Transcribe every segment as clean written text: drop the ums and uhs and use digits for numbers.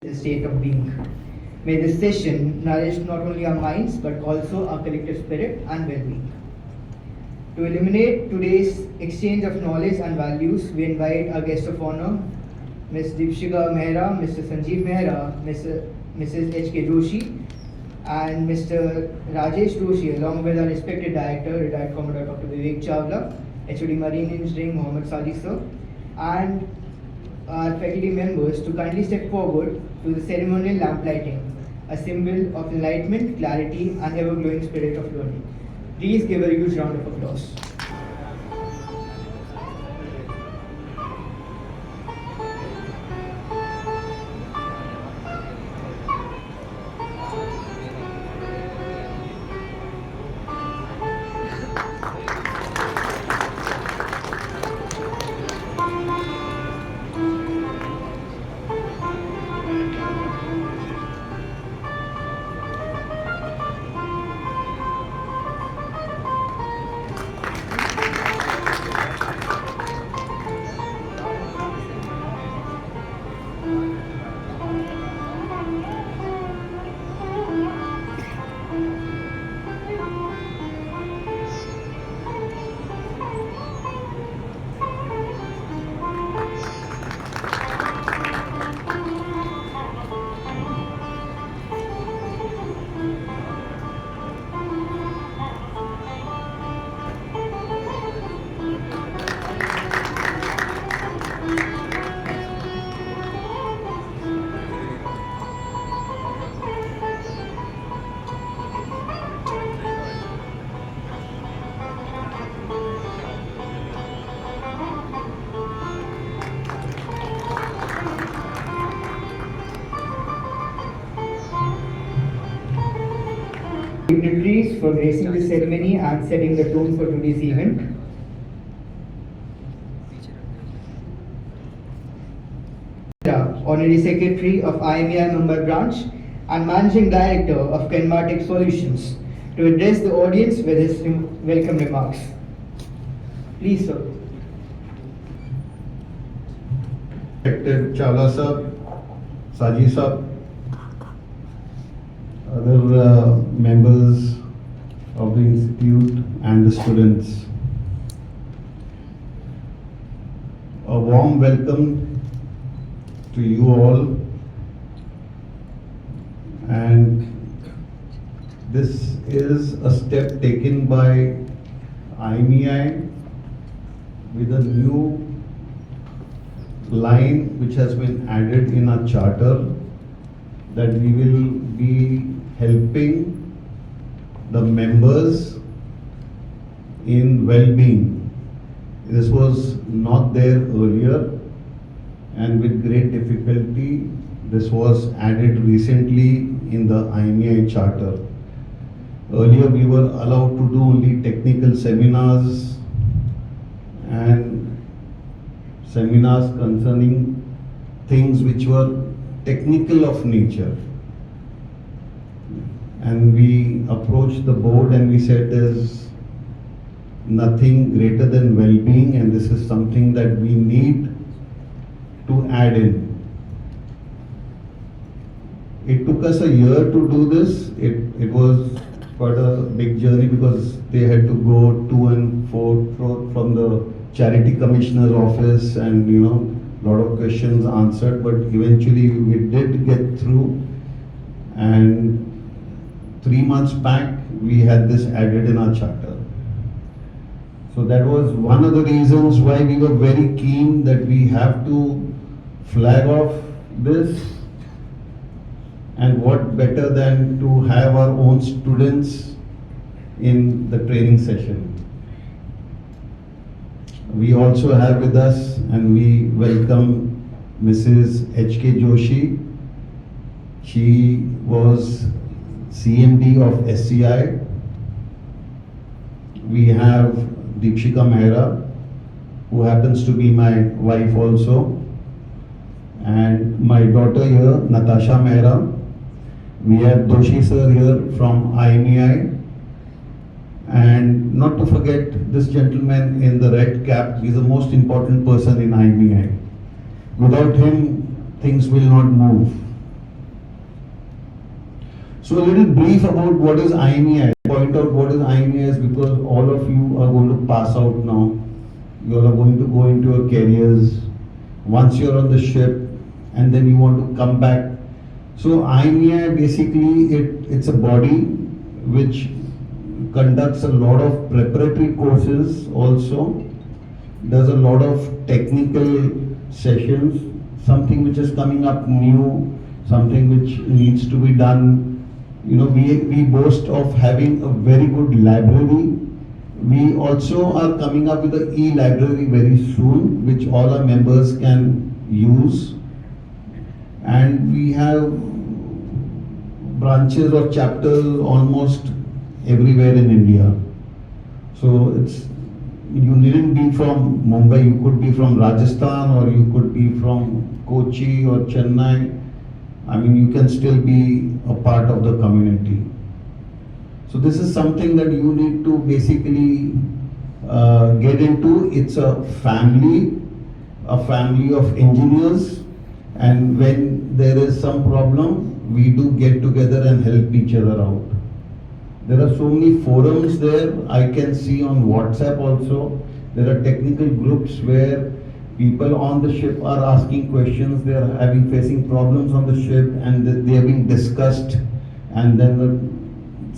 the state of being. May this session nourish not only our minds but also our collective spirit and well-being. To illuminate today's exchange of knowledge and values, we invite our guest of honor, Ms. Deepshikha Mehra, Mr. Sanjeev Mehra, Mrs. H.K. Joshi, and Mr. Rajesh Joshi, along with our respected director, retired Commodore Dr. Vivek Chawla, HOD Marine Engineering, Mohammed Sadi sir, and our faculty members to kindly step forward to the ceremonial lamp lighting, a symbol of enlightenment, clarity, and ever-glowing spirit of learning. Please give a huge round of applause. Dignitaries for gracing the ceremony and setting the tone for today's event. Honorary Secretary of IME Mumbai branch and Managing Director of Kenmartech Solutions, to address the audience with his welcome remarks. Please, sir. Respected Chawla sir, Saji sir, other members of the institute and the students. A warm welcome to you all, and this is a step taken by IME with a new line which has been added in our charter, that we will be helping the members in well-being. This was not there earlier, and with great difficulty this was added recently in the IME charter. Earlier we were allowed to do only technical seminars and seminars concerning things which were technical of nature. And we approached the board and we said there's nothing greater than well-being, and this is something that we need to add in. It took us a year to do this. It was quite a big journey because they had to go to and fro from the charity commissioner's office, and a lot of questions answered, but eventually we did get through, and 3 months back we had this added in our charter. So that was one of the reasons why we were very keen that we have to flag off this, and what better than to have our own students in the training session. We also have with us, and we welcome Mrs. H.K. Joshi. She was CMD of SCI. We have Deepshikha Mehra, who happens to be my wife also, and my daughter here, Natasha Mehra. We have Joshi sir here from IME, and not to forget this gentleman in the red cap. He's the most important person in IME. Without him, things will not move. So a little brief about what is IME. Point out what is IME is because all of you are going to pass out now. You all are going to go into your careers. Once you're on the ship and then you want to come back. So IME basically it's a body which conducts a lot of preparatory courses also, does a lot of technical sessions, something which is coming up new, something which needs to be done. You know, we boast of having a very good library. We also are coming up with an e-library very soon, which all our members can use. And we have branches or chapters almost everywhere in India. So you needn't be from Mumbai, you could be from Rajasthan or you could be from Kochi or Chennai. I mean, you can still be a part of the community. So this is something that you need to basically get into. It's a family of engineers, and when there is some problem, we do get together and help each other out. There are so many forums there. I can see on WhatsApp also. There are technical groups where people on the ship are asking questions. They are facing problems on the ship, and they are being discussed, and then the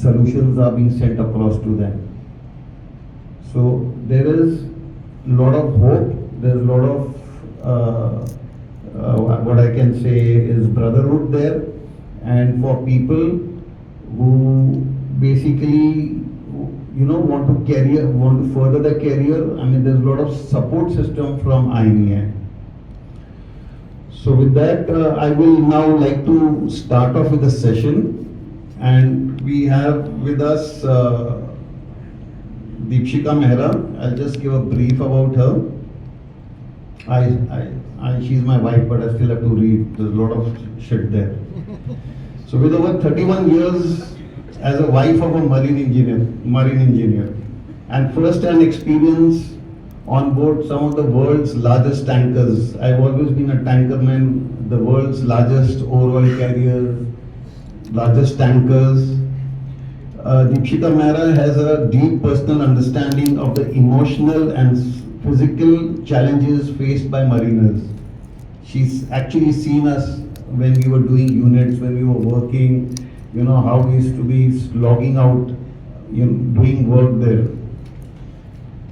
solutions are being sent across to them. So there is a lot of hope. There is a lot of what I can say is brotherhood there, and for people who basically want to further their career. I mean, there's a lot of support system from IME. So with that, I will now like to start off with the session, and we have with us Deepshikha Mehra. I'll just give a brief about her. She's my wife, but I still have to read. There's a lot of shit there. So with over 31 years as a wife of a marine engineer, and first-hand experience on board some of the world's largest tankers. I've always been a tankerman, the world's largest ore oil carriers, largest tankers. Deepshikha Mehra has a deep personal understanding of the emotional and physical challenges faced by mariners. She's actually seen us when we were doing units, when we were working, how we used to be logging out, doing work there.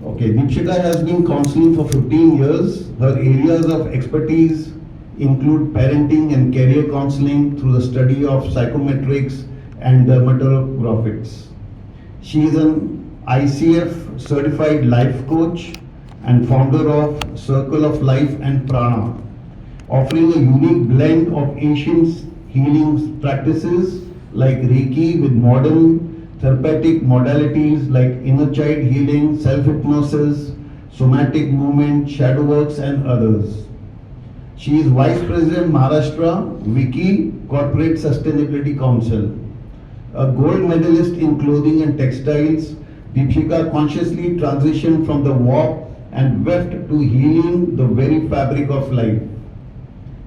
Okay, Deepshikha has been counseling for 15 years. Her areas of expertise include parenting and career counseling through the study of psychometrics and dermatographics. She is an ICF-certified life coach and founder of Circle of Life and Prana, offering a unique blend of ancient healing practices like Reiki with modern therapeutic modalities like inner child healing, self-hypnosis, somatic movement, shadow works, and others. She is Vice President Maharashtra Wiki Corporate Sustainability Council. A gold medalist in clothing and textiles, Deepshikha consciously transitioned from the warp and weft to healing the very fabric of life.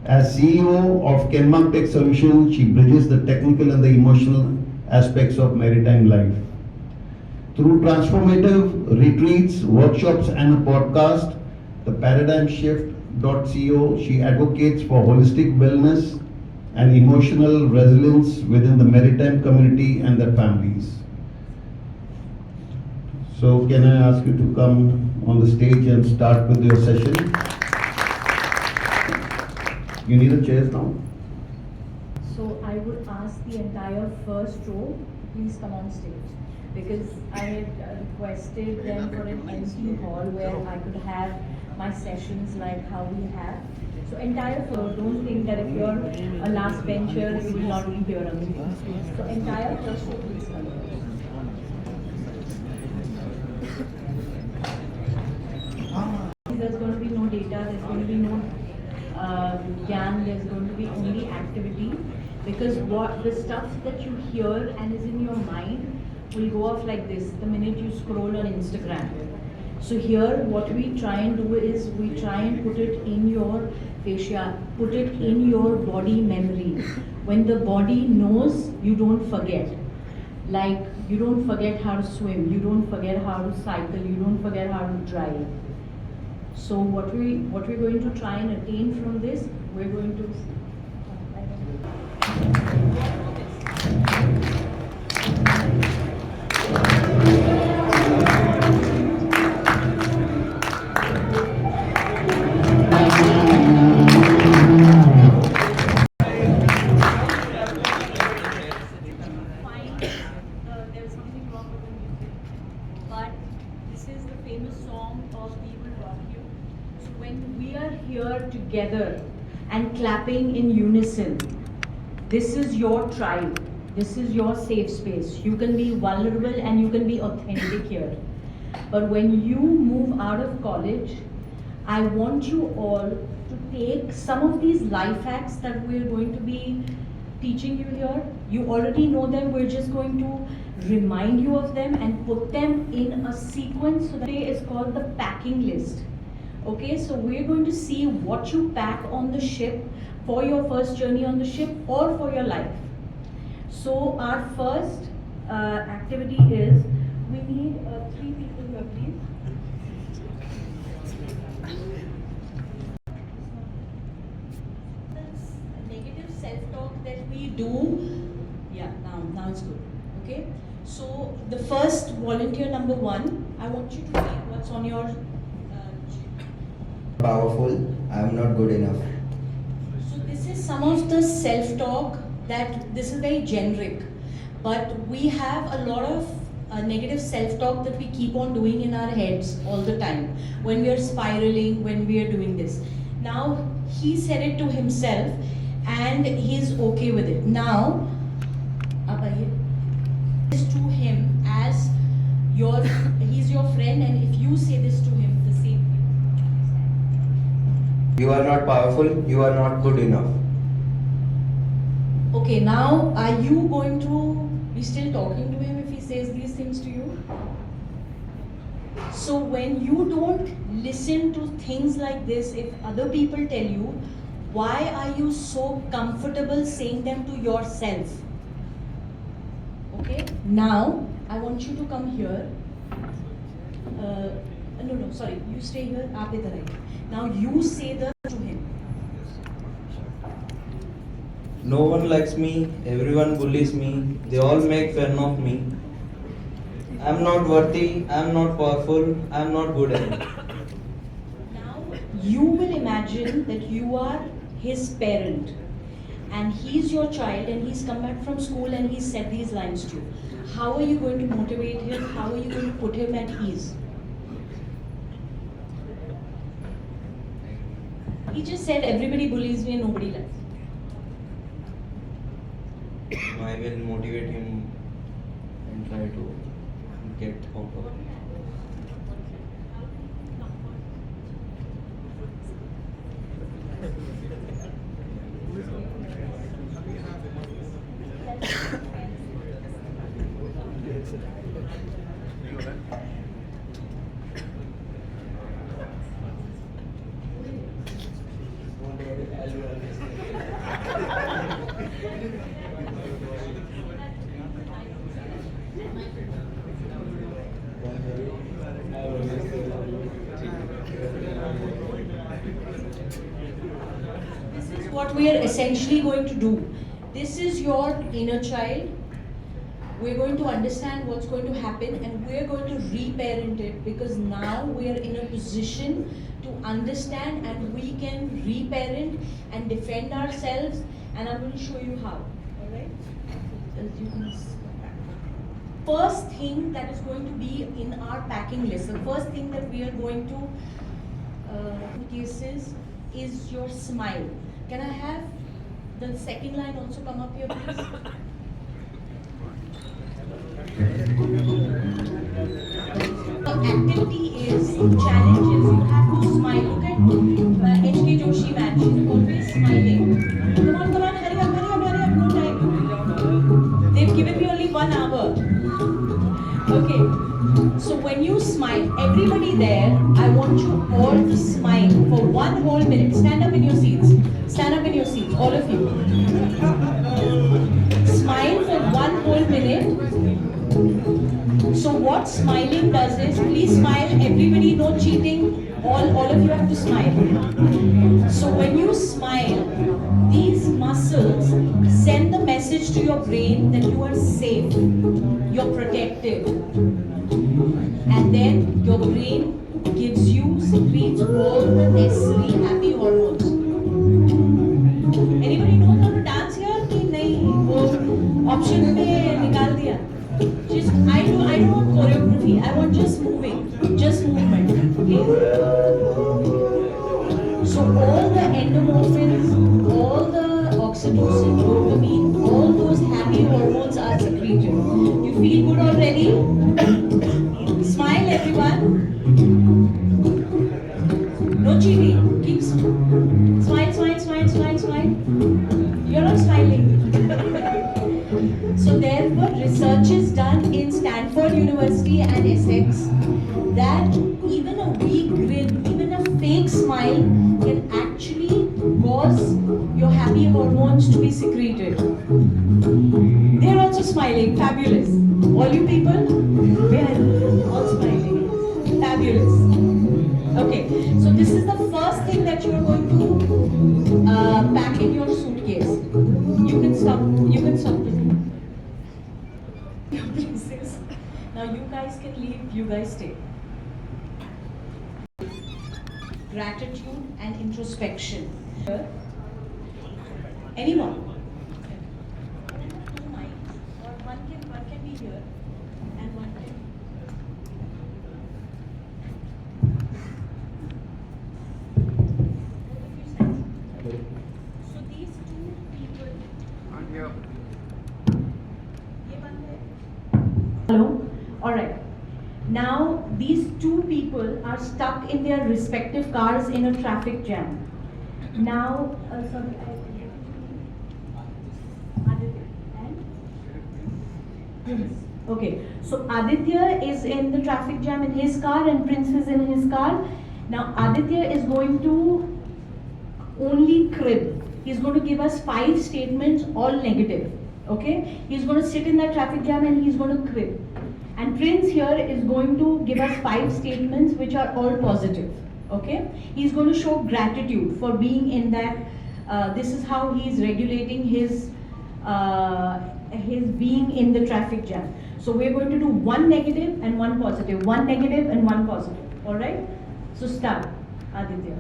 As CEO of Kenmark Tech Solutions, she bridges the technical and the emotional aspects of maritime life. Through transformative retreats, workshops, and a podcast, the paradigmshift.co, she advocates for holistic wellness and emotional resilience within the maritime community and their families. So can I ask you to come on the stage and start with your session? You need a chair now? So I would ask the entire first row, please come on stage. Because I had requested them for an empty hall where I could have my sessions like how we have. So entire floor, don't think that if you're a last bencher, you will not be here on me. So entire first row, please come. There's going to be no data, there's going to be no Gyan, there's going to be only activity, because what the stuff that you hear and is in your mind will go off like this the minute you scroll on Instagram. So here what we try and do is we try and put it in your fascia, put it in your body memory. When the body knows, you don't forget. Like, you don't forget how to swim, you don't forget how to cycle, you don't forget how to drive. So what we're going to try and attain from this, we're going to there was something wrong with the music, but this is the famous song of We Will Rock You. So when we are here together and clapping in unison, this is your tribe, this is your safe space. You can be vulnerable and you can be authentic here. But when you move out of college, I want you all to take some of these life hacks that we're going to be teaching you here. You already know them, we're just going to remind you of them and put them in a sequence. So today is called the packing list. Okay, so we're going to see what you pack on the ship for your first journey on the ship or for your life. So our first activity is, we need 3 people here, please. Negative self-talk that we do. Yeah, now it's good. Okay. So the first volunteer, number 1, I want you to read what's on your. Powerful, I am not good enough. So this is some of the self-talk that this is very generic, but we have a lot of negative self-talk that we keep on doing in our heads all the time when we are spiraling, when we are doing this. Now he said it to himself and he's okay with it. Now this to him as he's your friend, and if you say this to him the same way. You are not powerful, you are not good enough. Okay, now are you going to be still talking to him if he says these things to you? So when you don't listen to things like this, if other people tell you, why are you so comfortable saying them to yourself? Okay, now I want you to come here. No, sorry, you stay here. Aap idhar aaye. Now you say the to him. No one likes me, everyone bullies me, they all make fun of me. I am not worthy, I am not powerful, I am not good enough. Now you will imagine that you are his parent and he's your child and he's come back from school and he's said these lines to you. How are you going to motivate him? How are you going to put him at ease? He just said everybody bullies me and nobody likes me. I will motivate him and try to get out of it. This is what we are essentially going to do. This is your inner child. We're going to understand what's going to happen and we're going to reparent it, because now we are in a position to understand and we can reparent and defend ourselves, and I'm going to show you how. Alright? First thing that is going to be in our packing list, the first thing that we are going to cases is your smile. Can I have the second line also come up here, please? The activity is, challenge is, you have to smile. Look at HK Joshi match, always smiling. Come on, hurry up, no time. They've given me only 1 hour. Okay, so when you smile, everybody there, I want you all to smile for 1 whole minute. Stand up in your seats. Stand up in your seats, all of you. what smiling does is, please smile, everybody, no cheating, all of you have to smile. So when you smile, these muscles send the message to your brain that you are safe, you're protected, and then your brain gives you, secretes all the necessary happy hormones. Anybody knows how to dance here? कि नहीं, वो option में निकाल दिया. Just I don't want choreography. I want just moving, just movement. Okay. So all the endomorphins, all the oxytocin, dopamine, all those happy hormones are secreted. You feel good already? Smile, everyone. No cheating. Keep smile, smile, smile, smile, smile. You're not smiling. So there were researches done in Stanford University and Essex that even a weak grin, even a fake smile can actually cause your happy hormones to be secreted. They're also smiling, fabulous. All you people, they are all smiling, fabulous. Okay, so this is the first thing that you are going to pack in your suitcase. You can stop your places. Now you guys can leave, you guys stay. Gratitude and introspection. Anyone? Two mics, or one can be here and one can. So these two people. Hello? Alright. Now these two people are stuck in their respective cars in a traffic jam. Now, sorry, Aditya and? Okay, so Aditya is in the traffic jam in his car and Prince is in his car. Now Aditya is going to only crib. He's going to give us 5 statements, all negative. Okay? He's going to sit in that traffic jam and he's going to crib. And Prince here is going to give us 5 statements which are all positive. Okay? He's going to show gratitude for being in that. This is how he's regulating his being in the traffic jam. So we're going to do 1 negative and 1 positive. 1 negative and 1 positive. Alright? So start, Aditya.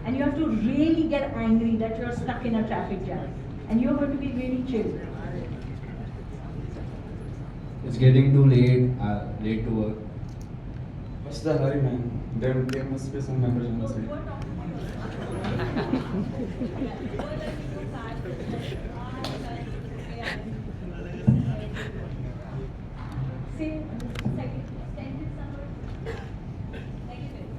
And you have to really get angry that you're stuck in a traffic jam. And you're going to be really chill. It's getting too late, late to work. What's the hurry, man? There must be some emergency. Say second sentence number negative.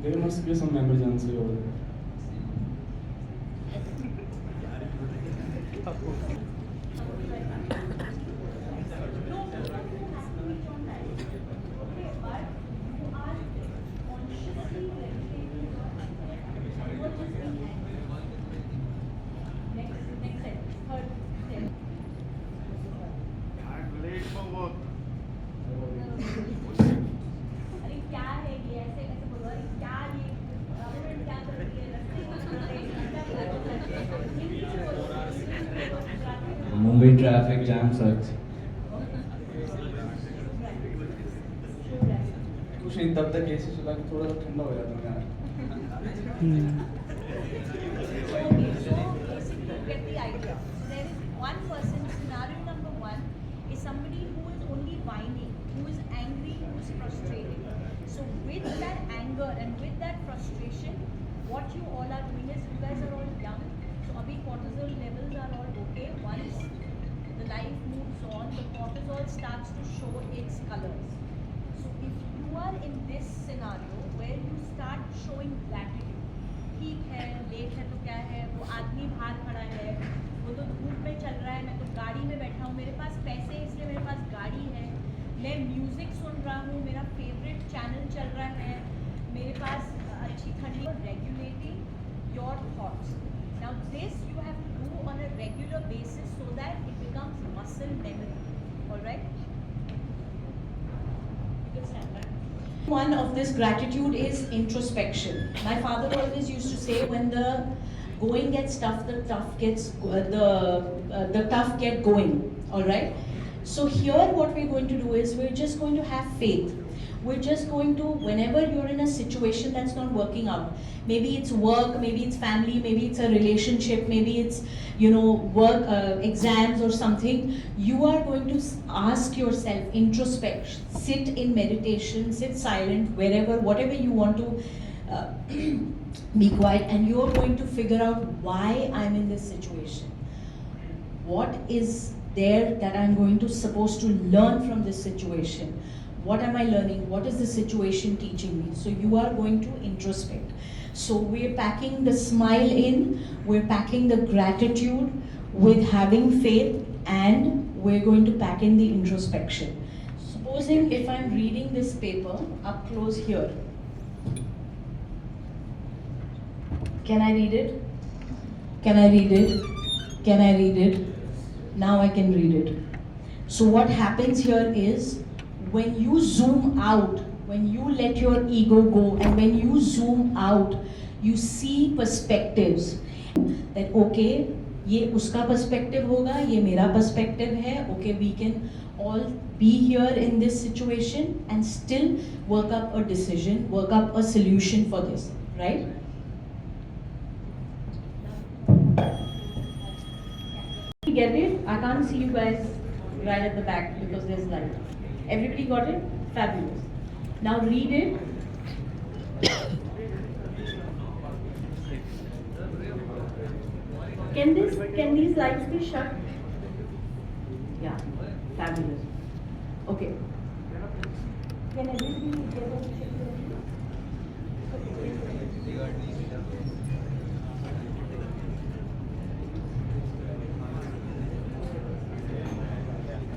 There must be some emergency over there. अरे क्या है ये ऐसे ऐसे बोलो अरे क्या ये गवर्नमेंट क्या कर रही है Mumbai traffic jam sucks. कुछ नहीं, तब तक एसी चला के थोड़ा सा ठंडा हो जाता है यार. Okay, so basically you get the idea. So there is one person, scenario number 1 is somebody who is only whining, who is angry, who is frustrated. So with that anger and with that frustration, what you all are doing is you guys are all young. So abhi cortisol levels are all okay. Once the life moves on, the cortisol starts to show its colors. So if you are in this scenario where you start showing gratitude, ठीक है, late है तो क्या है, वो आदमी बाहर खड़ा है, वो तो धूप में चल रहा है, मैं तो गाड़ी में बैठा हूँ, मेरे पास पैसे हैं इसलिए मेरे पास गाड़ी है, मैं म्यूज़िक सुन रहा हूँ, मेरा फेवरेट चैनल चल रहा है, मेरे पास अच्छी ठंडी. Regulating your thoughts. Now this you have to do on a regular basis so that it becomes muscle memory. All right? You can stand back. One of this gratitude is introspection. My father always used to say, when the going gets tough, the tough get going. All right. So here, what we're going to do is we're just going to have faith. We're just going to, whenever you're in a situation that's not working out, maybe it's work, maybe it's family, maybe it's a relationship, maybe it's, work, exams or something, you are going to ask yourself, introspect, sit in meditation, sit silent, wherever, whatever you want to be quiet, and you're going to figure out why I'm in this situation. What is there that I'm going to supposed to learn from this situation? What am I learning? What is the situation teaching me? So you are going to introspect. So we're packing the smile in, we're packing the gratitude with having faith, and we're going to pack in the introspection. Supposing if I'm reading this paper up close here, can I read it? Can I read it? Can I read it? Now I can read it. So what happens here is, when you zoom out, when you let your ego go, and when you zoom out, you see perspectives. That okay, ये उसका perspective होगा, ये मेरा perspective है. Okay, we can all be here in this situation and still work up a decision, work up a solution for this, right? Get it? I can't see you guys right at the back because there's light. Everybody got it? Fabulous. Now read it. Can these lights be shut? Yeah, fabulous. Okay. Can everybody get a check?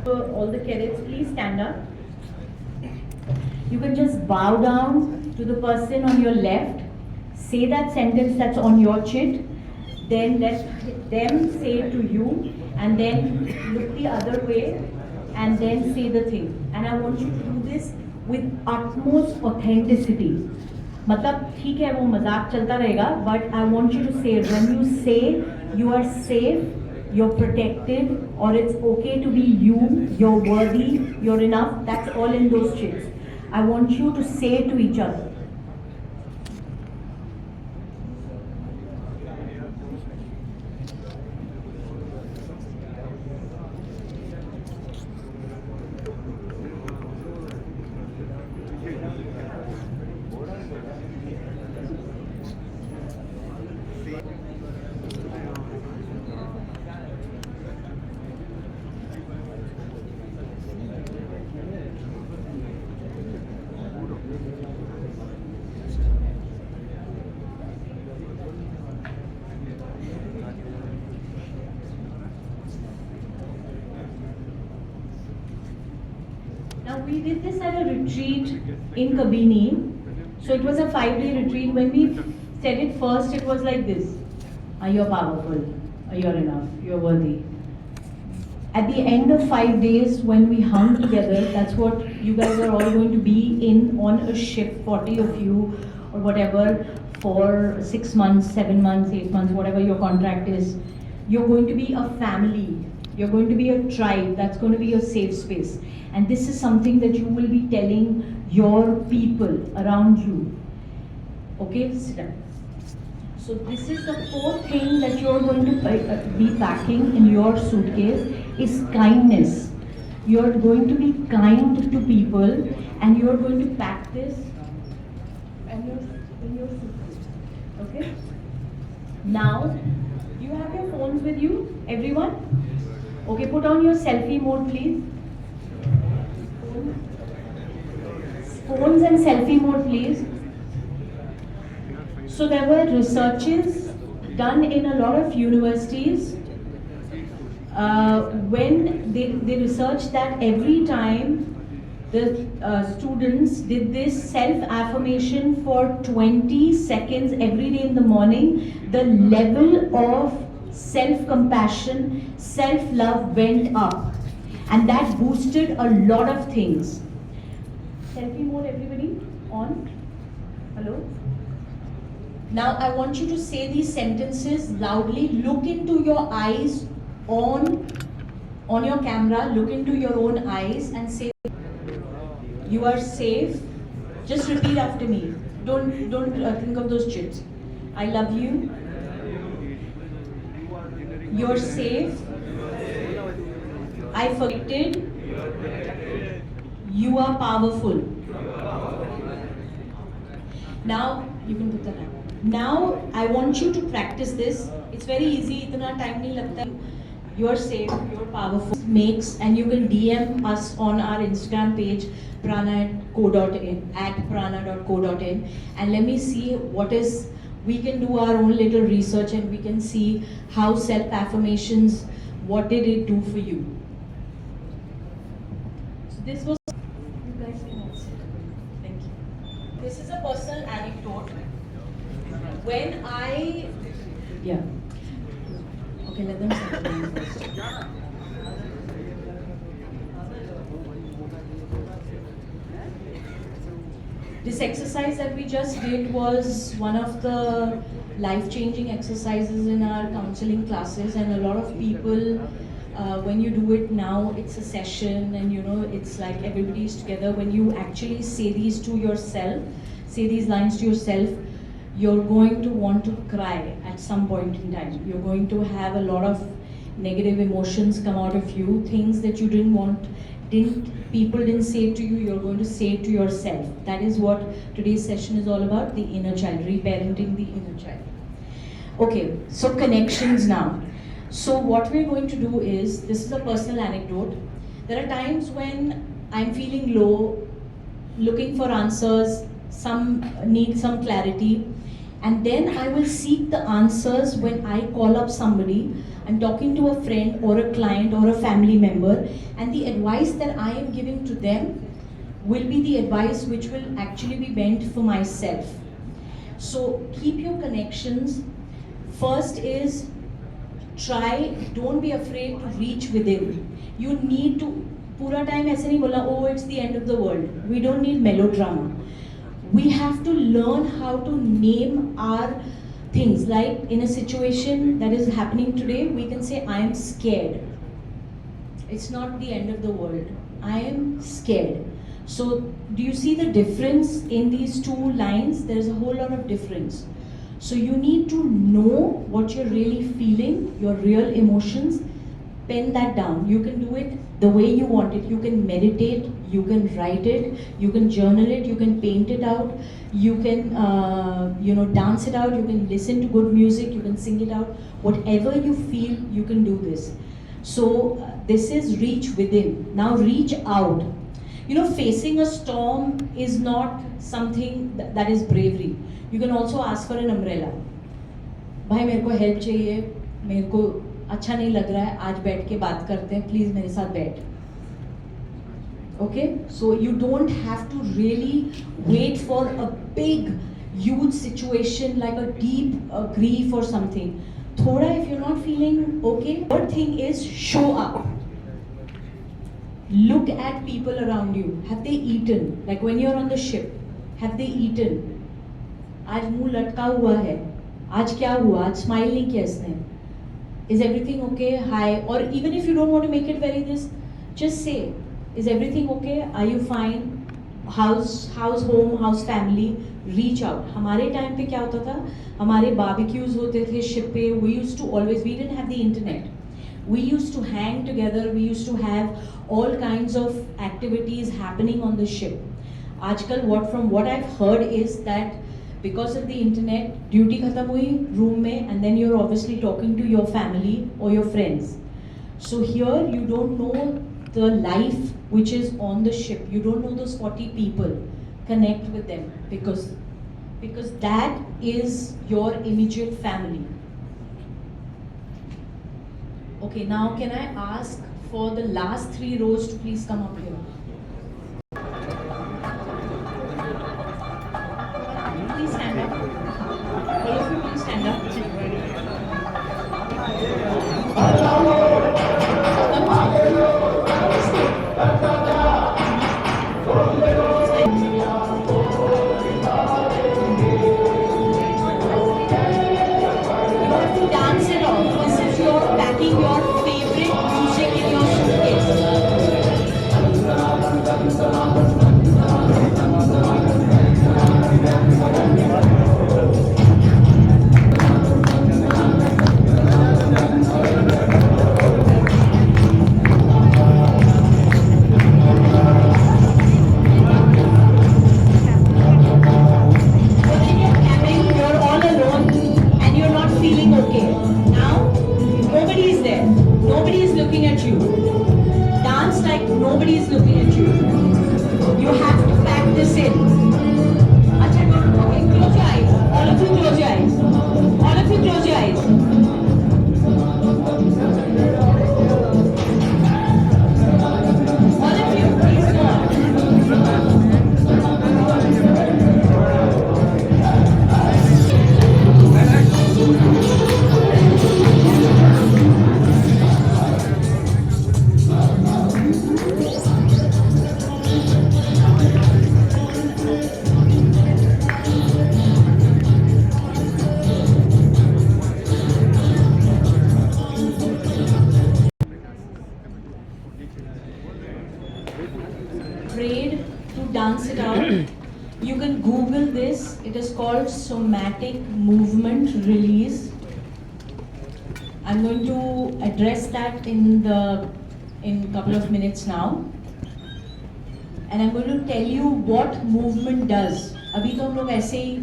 All the cadets, please stand up. You can just bow down to the person on your left, say that sentence that's on your chit, then let them say it to you, and then look the other way, and then say the thing. And I want you to do this with utmost authenticity. मतलब ठीक है वो मजाक चलता रहेगा, but I want you to say it. When you say you are safe, you're protected, or it's okay to be you, you're worthy, you're enough, that's all in those chits. I want you to say to each other. Now we did this at a retreat in Kabini. So it was a 5-day retreat. When we said it first, it was like this. You're powerful, you're enough, you're worthy. At the end of 5 days, when we hung together, that's what you guys are all going to be in on a ship, 40 of you or whatever, for 6 months, 7 months, 8 months, whatever your contract is. You're going to be a family. You're going to be a tribe. That's going to be your safe space. And this is something that you will be telling your people around you. Okay, sit down. So this is the 4th thing that you're going to be packing in your suitcase is kindness. You're going to be kind to people, and you're going to pack this and in your suitcase. Okay? Now, do you have your phones with you, everyone? Okay, put on your selfie mode, please. Phones and selfie mode, please. So there were researches done in a lot of universities when they researched that every time the students did this self-affirmation for 20 seconds every day in the morning, the level of self-compassion, self-love went up. and that boosted a lot of things. Selfie mode, everybody, on. Hello? Now I want you to say these sentences loudly. Look into your eyes on your camera, look into your own eyes and say, you are safe. Just repeat after me. Don't think of those chips. I love you. You're safe. I forgetted. You are powerful. Now you can put that on. Now I want you to practice this. It's very easy. Itna time nahi lagta. You are safe. You're powerful. Makes, and you can DM us on our Instagram page prana@co.in @prana.co.in, and let me see what is. We can do our own little research and we can see how self-affirmations, what did it do for you. So this was, you guys can all sit. Thank you. This is a personal anecdote. When I, yeah. Okay, let them settle down first. This exercise that we just did was one of the life-changing exercises in our counseling classes, and a lot of people, when you do it now, it's a session and it's like everybody's together. When you actually say these to yourself, say these lines to yourself, you're going to want to cry at some point in time. You're going to have a lot of negative emotions come out of you, things that you people didn't say to you, you're going to say it to yourself. That is what today's session is all about, the inner child, reparenting the inner child. Okay, so connections now. So what we're going to do is, this is a personal anecdote. There are times when I'm feeling low, looking for answers, need some clarity, and then I will seek the answers when I call up somebody. I'm talking to a friend or a client or a family member, and the advice that I am giving to them will be the advice which will actually be meant for myself. So keep your connections. First is don't be afraid to reach within. You need to, pura time aise nahi bola, oh it's the end of the world. We don't need melodrama. We have to learn how to name our things. Like in a situation that is happening today, we can say, I am scared. It's not the end of the world. I am scared. So do you see the difference in these two lines? There's a whole lot of difference. So you need to know what you're really feeling, your real emotions. Pen that down. You can do it the way you want it. You can meditate, you can write it, you can journal it, you can paint it out, you can dance it out, you can listen to good music, you can sing it out. Whatever you feel, you can do this. So this is reach within. Now reach out. Facing a storm is not something that is bravery. You can also ask for an umbrella. भाई मेरे को help चाहिए, मेरे को अच्छा नहीं लग रहा है, आज बैठ के बात करते हैं, please मेरे साथ बैठ. Okay, so you don't have to really wait for a big, huge situation like a deep grief or something. Thoda, if you're not feeling okay, third thing is show up. Look at people around you. Have they eaten? Like when you're on the ship, have they eaten? आज मुंह लटका हुआ है. आज क्या हुआ? आज smile नहीं किया इसने. Is everything okay? Hi. Or even if you don't want to make it very this, just say, is everything okay? Are you fine? How's home? How's family? Reach out. हमारे time पे क्या होता था? हमारे barbecues होते थे ship पे. We didn't have the internet. We used to hang together. We used to have all kinds of activities happening on the ship. आजकल from what I've heard is that because of the internet, duty खत्म हुई room में, and then you're obviously talking to your family or your friends. So here you don't know the life which is on the ship. You don't know those 40 people. Connect with them because that is your immediate family. Okay, now can I ask for the last 3 rows to please come up here? Please stand up. All of you please stand up. Come on. looking at you. Dance like nobody is looking at you. You have to pack this in. Acha, okay, close your eyes. All of you close your eyes. All of you close your eyes. All of you, please go on. Afraid to dance it out. You can Google this. It is called somatic movement release. I'm going to address that in a couple of minutes now. And I'm going to tell you what movement does. अभी तो हम लोग ऐसे ही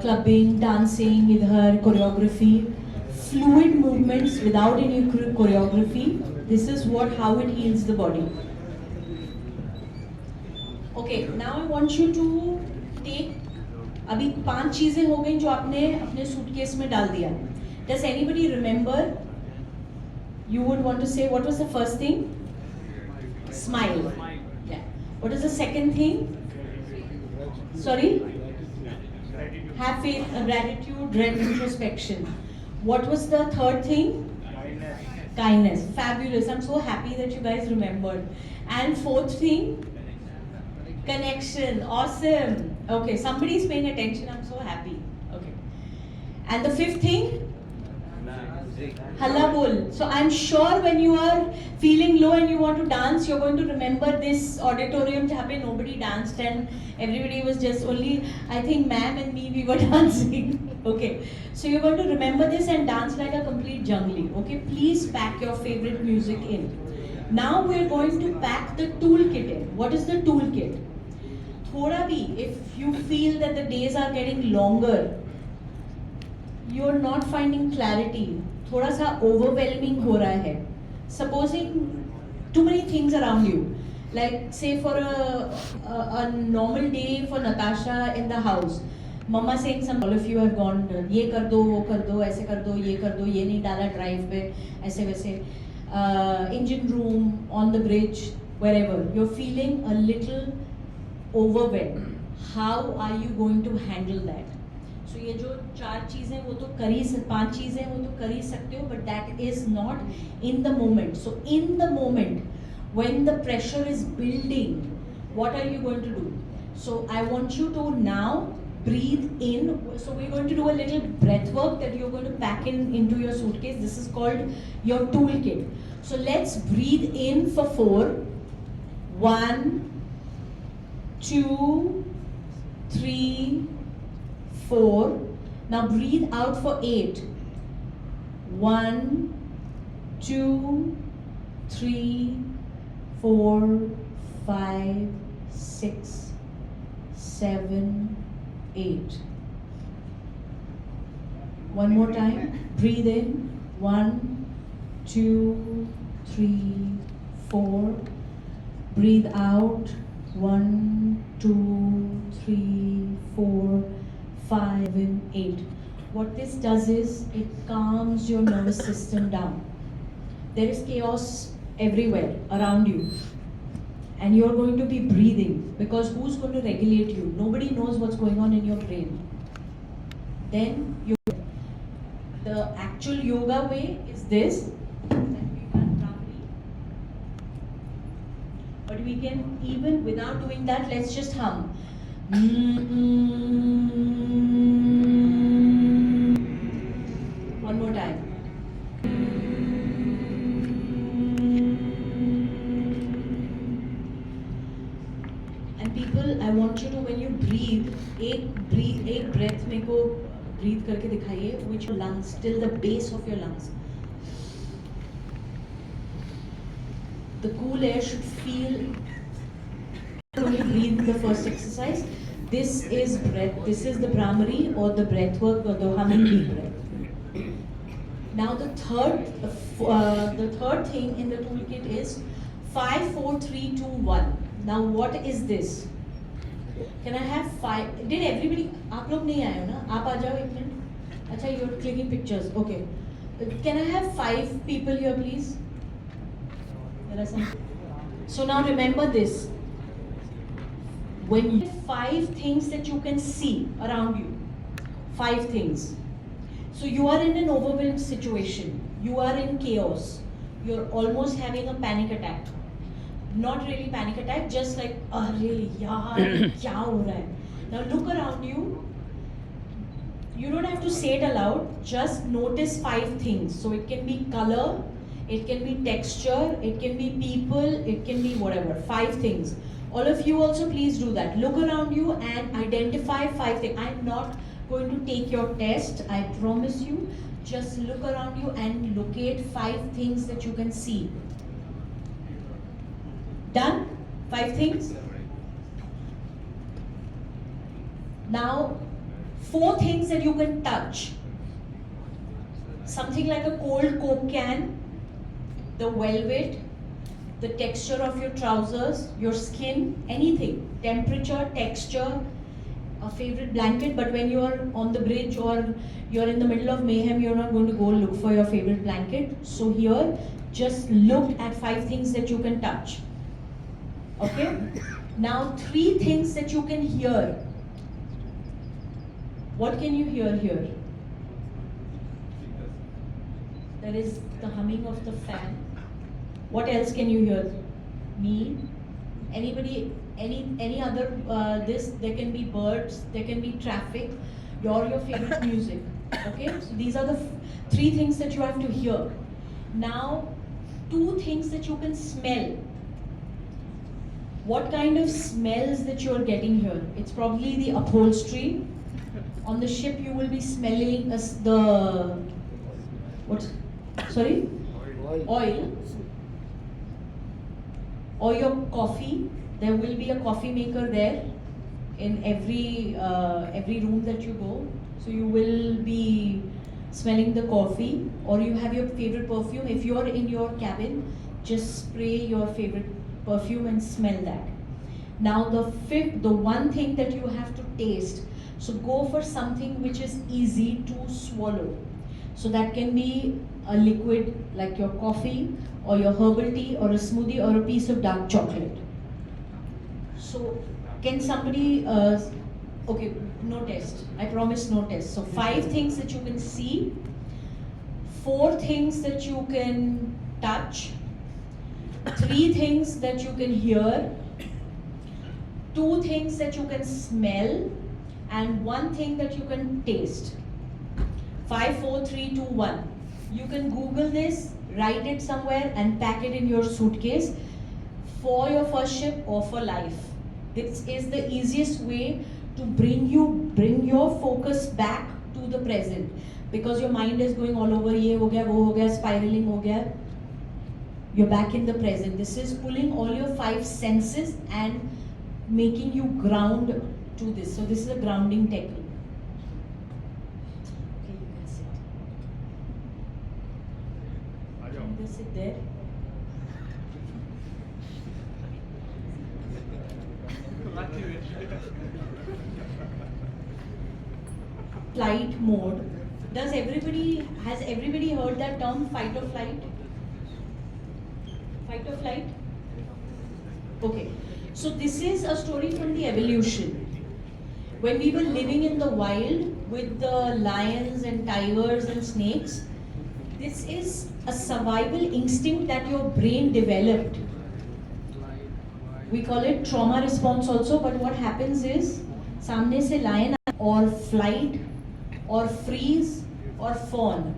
clubbing, dancing, इधर choreography, fluid movements without any choreography. This is how it heals the body. Okay, now I want you to take. अभी 5 चीजें हो गई जो आपने अपने सूटकेस में डाल दिया. Does anybody remember? You would want to say, what was the first thing? Smile. Yeah. What is the second thing? Sorry? Have faith, gratitude, dread, introspection. What was the third thing? Kindness. Fabulous. I'm so happy that you guys remembered. And fourth thing? Connection. Awesome. Okay, somebody's paying attention. I'm so happy. Okay. And the fifth thing? Halla bol. So I'm sure when you are feeling low and you want to dance, you're going to remember this auditorium where nobody danced and everybody was just only, I think ma'am and me, we were dancing. Okay. So you're going to remember this and dance like a complete jungly. Okay. Please pack your favorite music in. Now we're going to pack the toolkit in. What is the toolkit? Thoda bhi, if you feel that the days are getting longer, you're not finding clarity, थोड़ा सा overwhelming हो रहा है. Supposing too many things around you, like say for a normal day for Natasha in the house, mama saying some, all of you have gone, ये कर दो, वो कर दो, ऐसे कर दो, ये कर दो, ये नहीं डाला drive पे, ऐसे वैसे, engine room, on the bridge, wherever, you're feeling a little overwhelmed. How are you going to handle that? So ये जो 4 चीजें वो तो 5 चीजें वो तो कर ही सकते हो, but that is not in the moment. So in the moment, when the pressure is building, what are you going to do? So I want you to now breathe in. So we're going to do a little breath work that you're going to pack into your suitcase. This is called your toolkit. So let's breathe in for 4. 1, 2, 3, 4. Now breathe out for 8. 1, 2, 3, 4, 5, 6, 7, 8. One more time. Breathe in. 1, 2, 3, 4. Breathe out. 1, 2, 3, 4, 5, and 8. What this does is it calms your nervous system down. There is chaos everywhere around you, and you're going to be breathing, because who's going to regulate you? Nobody knows what's going on in your brain. Then the actual yoga way is this. But we can, even without doing that, let's just hum. One more time. And people, I want you to, when you breathe, एक breath मेरे को breathe करके दिखाइए, which your lungs, till the base of your lungs. The cool air should feel. When you breathe in the first exercise, this is breath. This is the Brahmari or the breath work or the humming deep breath. Now the third thing in the toolkit is 5, 4, 3, 2, 1. Now what is this? Can I have 5? Did everybody? आप लोग नहीं आए हो ना? आप आ जाओ एक minute. अच्छा, you're clicking pictures. Okay. Can I have 5 people here, please? There are some. So now remember this. When you have 5 things that you can see around you, 5 things. So you are in an overwhelmed situation. You are in chaos. You're almost having a panic attack. Not really panic attack, just like, really, yaar, kya ho raha hai? Now look around you. You don't have to say it aloud. Just notice 5 things. So it can be color, it can be texture, it can be people, it can be whatever. 5 things. All of you also please do that. Look around you and identify 5 things. I'm not going to take your test, I promise you. Just look around you and locate 5 things that you can see. Done? 5 things? Now, 4 things that you can touch. Something like a cold Coke can, the velvet, the texture of your trousers, your skin, anything. Temperature, texture, a favorite blanket, but when you are on the bridge or you're in the middle of mayhem, you're not going to go look for your favorite blanket. So here, just look at 5 things that you can touch. Okay? Now 3 things that you can hear. What can you hear here? There is the humming of the fan. What else can you hear? Me? Anybody? Any other? There can be birds. There can be traffic. Your favorite music. Okay. So these are the 3 things that you have to hear. Now, 2 things that you can smell. What kind of smells that you are getting here? It's probably the upholstery. On the ship, you will be smelling the what? Sorry, oil. Or your coffee. There will be a coffee maker there in every room that you go. So you will be smelling the coffee, or you have your favorite perfume. If you are in your cabin, just spray your favorite perfume and smell that. Now the one thing that you have to taste. So go for something which is easy to swallow. So that can be a liquid like your coffee or your herbal tea or a smoothie or a piece of dark chocolate. So can somebody, okay, no test. I promise no test. So 5 things that you can see, 4 things that you can touch, 3 things that you can hear, 2 things that you can smell, and 1 thing that you can taste. 5, 4, 3, 2, 1. You can Google this, write it somewhere and pack it in your suitcase for your first ship or for life. This is the easiest way to bring your focus back to the present, because your mind is going all over, ye ho gaya, wo ho gaya, spiraling ho gaya. You're back in the present. This is pulling all your 5 senses and making you ground to this. So this is a grounding technique. Okay, you can sit. Can you sit there? Flight mode. Has everybody heard that term, fight or flight? Fight or flight? Okay. So this is a story from the evolution. When we were living in the wild with the lions and tigers and snakes, this is a survival instinct that your brain developed. We call it trauma response also, but what happens is, सामने से lion or flight or freeze or fawn.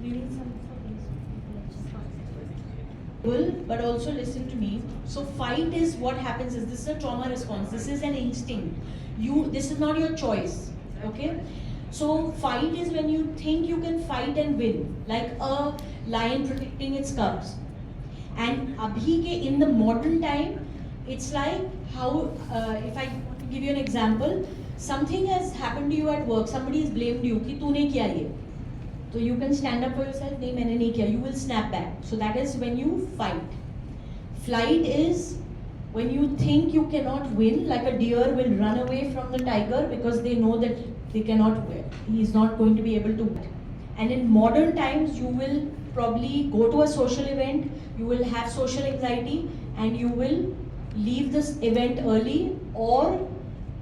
We need some but also listen to me. So fight is what happens is, this is a trauma response. This is an instinct. This is not your choice. Okay? So fight is when you think you can fight and win, like a lion protecting its cubs. And abhi ke in the modern time, it's like how, if I give you an example, something has happened to you at work, somebody has blamed you, ki तूने किया ये. So you can stand up for yourself, nahi maine nahi kiya, you will snap back. So that is when you fight. Flight is when you think you cannot win, like a deer will run away from the tiger because they know that they cannot win. He is not going to be able to win. And in modern times, you will probably go to a social event, you will have social anxiety, and you will leave this event early, or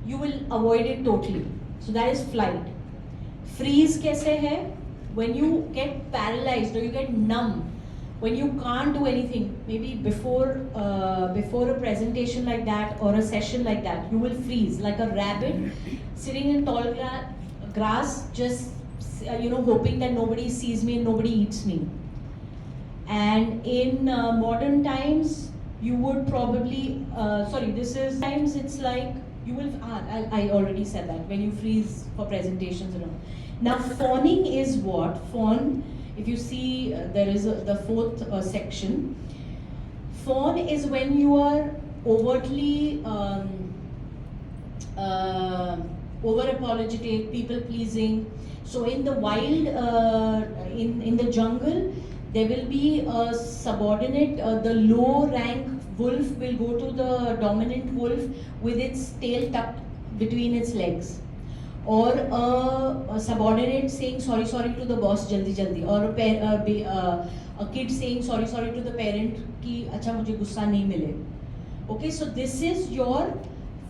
you will avoid it totally. So that is flight. Freeze kaise hai? When you get paralyzed or you get numb, when you can't do anything, maybe before a presentation like that or a session like that, you will freeze like a rabbit sitting in tall grass, just hoping that nobody sees me and nobody eats me. And in modern times, you would probably times it's like you will. I already said that when you freeze for presentations and all. Now fawning is what? Fawn, if you see there is the fourth section. Fawn is when you are overtly over apologetic, people pleasing. So in the wild, in the jungle, there will be a subordinate, the low rank wolf will go to the dominant wolf with its tail tucked between its legs. Or a subordinate saying sorry to the boss jaldi, or a kid saying sorry to the parent ki acha mujhe gussa nahi mile. Okay, so this is your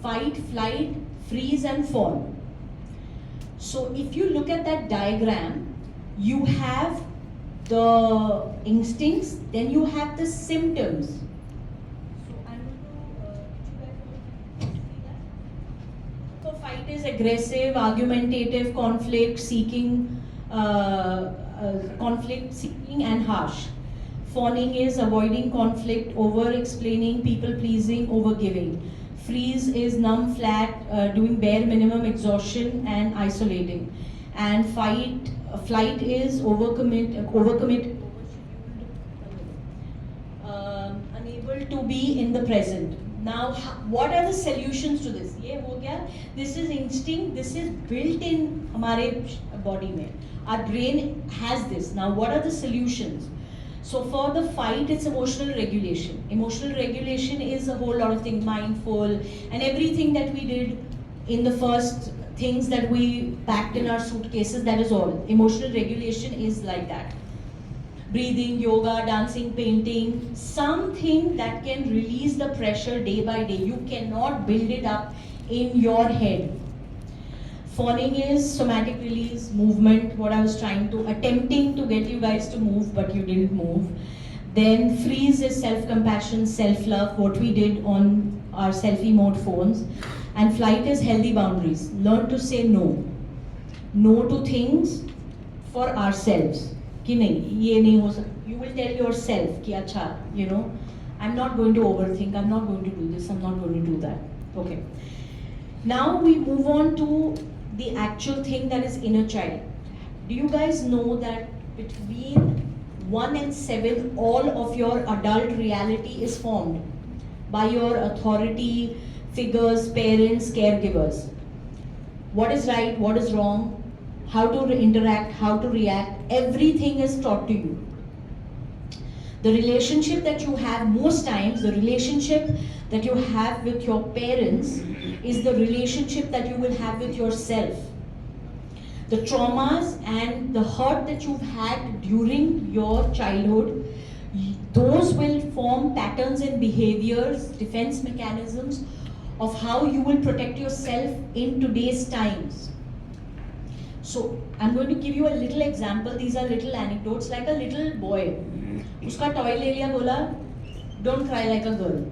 fight, flight, freeze and fawn. So if you look at that diagram, you have the instincts, then you have the symptoms. So I'm going to see that. So fight is aggressive, argumentative, conflict seeking and harsh. Fawning is avoiding conflict, over explaining, people pleasing, over giving. Freeze is numb, flat, doing bare minimum, exhaustion and isolating. And flight is overcommit, unable to be in the present. Now, what are the solutions to this? Ye ho gaya. This is instinct. This is built in hamare body mein. Our brain has this. Now, what are the solutions? So for the fight, it's emotional regulation. Emotional regulation is a whole lot of things, mindful, and everything that we did in the first things that we packed in our suitcases, that is all. Emotional regulation is like that. Breathing, yoga, dancing, painting, something that can release the pressure day by day. You cannot build it up in your head. Fawning is somatic release, movement, what I was attempting to get you guys to move, but you didn't move. Then freeze is self-compassion, self-love, what we did on our selfie mode phones. And flight is healthy boundaries. Learn to say no. No to things for ourselves. Ki nahi, ye nahi ho sakta. You will tell yourself ki acha, I'm not going to overthink, I'm not going to do this, I'm not going to do that. Okay. Now we move on to the actual thing that is inner child. Do you guys know that between 1 and 7, all of your adult reality is formed by your authority figures, parents, caregivers? What is right, what is wrong, how to interact, how to react, everything is taught to you. The relationship that you have, most times, the relationship that you have with your parents is the relationship that you will have with yourself. The traumas and the hurt that you've had during your childhood, those will form patterns and behaviors, defense mechanisms of how you will protect yourself in today's times. So I'm going to give you a little example. These are little anecdotes. Like a little boy, uska toy le liya, bola, don't cry like a girl.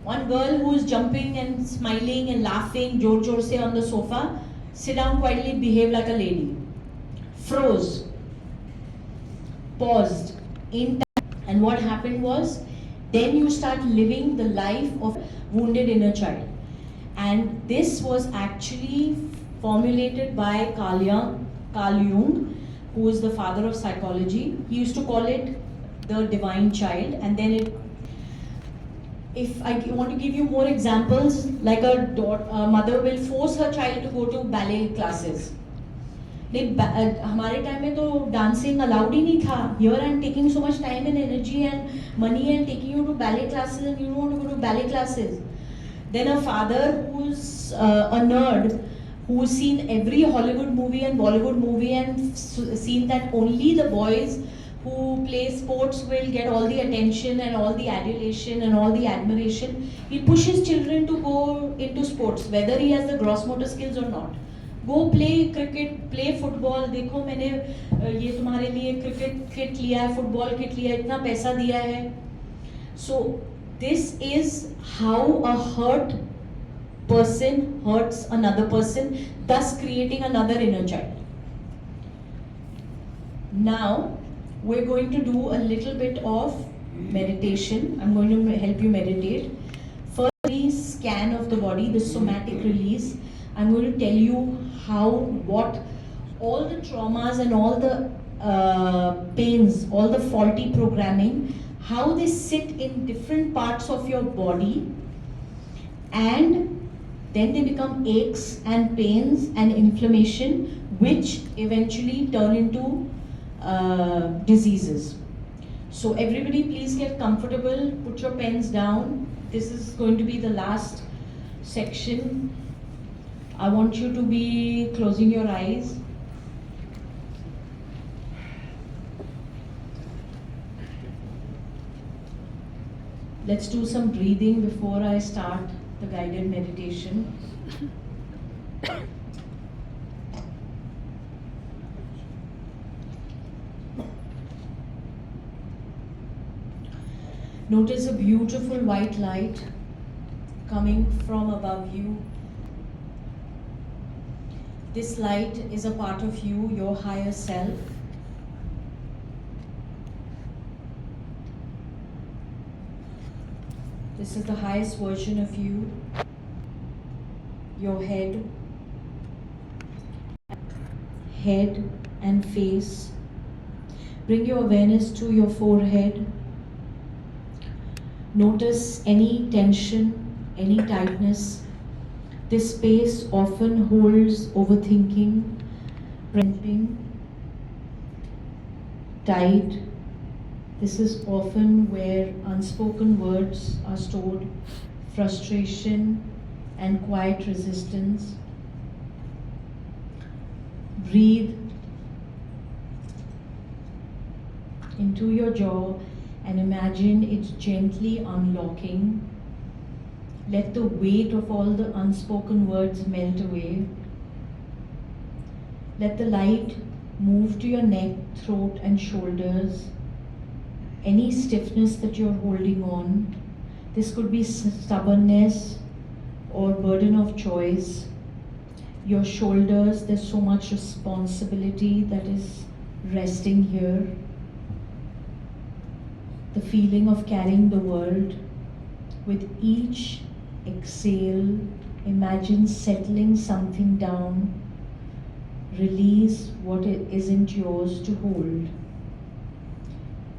One girl who is jumping and smiling and laughing jor se on the sofa, sit down quietly, behave like a lady. Froze, paused, in time. And what happened was, then you start living the life of wounded inner child. And this was actually formulated by Carl Jung, who is the father of psychology. He used to call it the divine child. And then if I want to give you more examples, like a mother will force her child to go to ballet classes. नहीं हमारे time में तो dancing allowed ही नहीं था. Here I am taking so much time and energy and money and taking you to ballet classes and you don't want to go to ballet classes. Then a father who's a nerd, who's seen every Hollywood movie and Bollywood movie and seen that only the boys who play sports will get all the attention and all the adulation and all the admiration. He pushes children to go into sports, whether he has the gross motor skills or not. Go play cricket, play football. देखो मैंने ये तुम्हारे लिए cricket kit लिया है, football kit लिया है, इतना पैसा दिया है. So this is how a hurt person hurts another person, thus creating another inner child. Now we're going to do a little bit of meditation. I'm going to help you meditate. First, the scan of the body, the somatic release. I'm going to tell you how, what, all the traumas and all the pains, all the faulty programming, how they sit in different parts of your body, and then they become aches and pains and inflammation, which eventually turn into diseases. So everybody please get comfortable, put your pens down. This is going to be the last section. I want you to be closing your eyes. Let's do some breathing before I start the guided meditation. Notice a beautiful white light coming from above you. This light is a part of you, your higher self. This is the highest version of you, your head and face. Bring your awareness to your forehead. Notice any tension, any tightness. This space often holds overthinking, cramping, tight. This is often where unspoken words are stored, frustration and quiet resistance. Breathe into your jaw and imagine it gently unlocking. Let the weight of all the unspoken words melt away. Let the light move to your neck, throat and shoulders. Any stiffness that you're holding on, this could be stubbornness or burden of choice. Your shoulders, there's so much responsibility that is resting here. The feeling of carrying the world. With each exhale, imagine settling something down. Release what isn't yours to hold.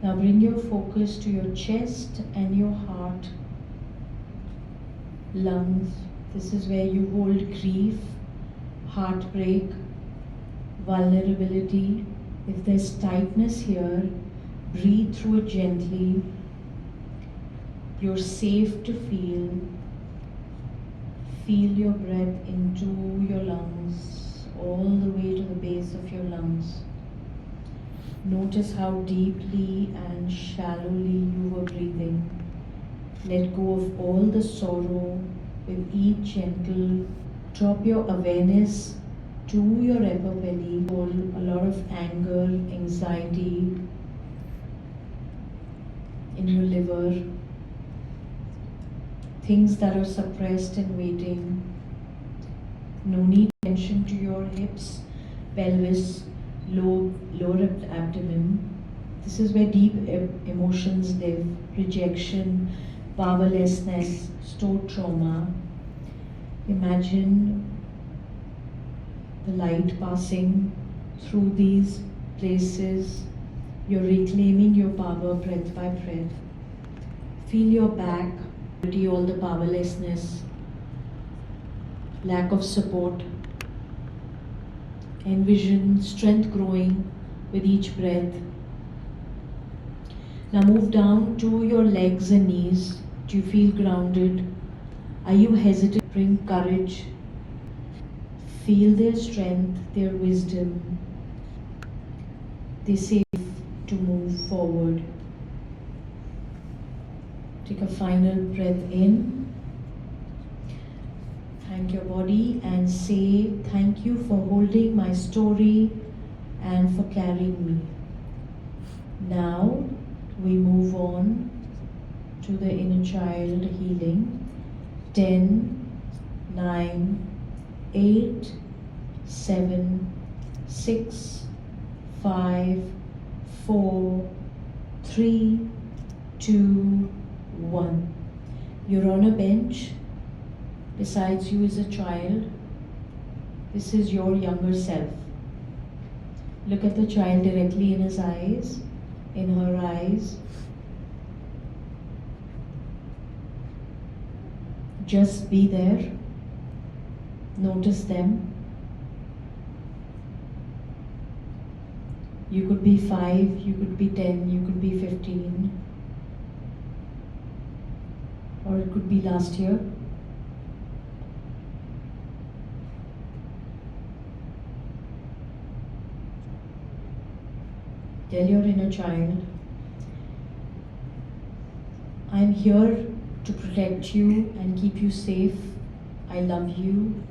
Now bring your focus to your chest and your heart, lungs. This is where you hold grief, heartbreak, vulnerability. If there's tightness here, breathe through it gently. You're safe to feel. Feel your breath into your lungs, all the way to the base of your lungs. Notice how deeply and shallowly you were breathing. Let go of all the sorrow with each gentle. Drop your awareness to your upper belly. Hold a lot of anger, anxiety in your liver. Things that are suppressed and waiting. No need tension to your hips, pelvis, lower abdomen. This is where deep emotions live. Rejection, powerlessness, stored trauma. Imagine the light passing through these places. You're reclaiming your power breath by breath. Feel your back. All the powerlessness, lack of support. Envision strength growing with each breath. Now move down to your legs and knees. Do you feel grounded? Are you hesitant? Bring courage. Feel their strength, their wisdom. They say to move forward. Take a final breath in. Thank your body and say thank you for holding my story and for carrying me. Now we move on to the inner child healing. 10, 9, 8, 7, 6, 5, 4, 3, 2, 1. You're on a bench. Besides you is a child. This is your younger self. Look at the child directly in his eyes, in her eyes. Just be there. Notice them. You could be 5, you could be 10, you could be 15. Or it could be last year. Tell your inner child, I'm here to protect you and keep you safe. I love you.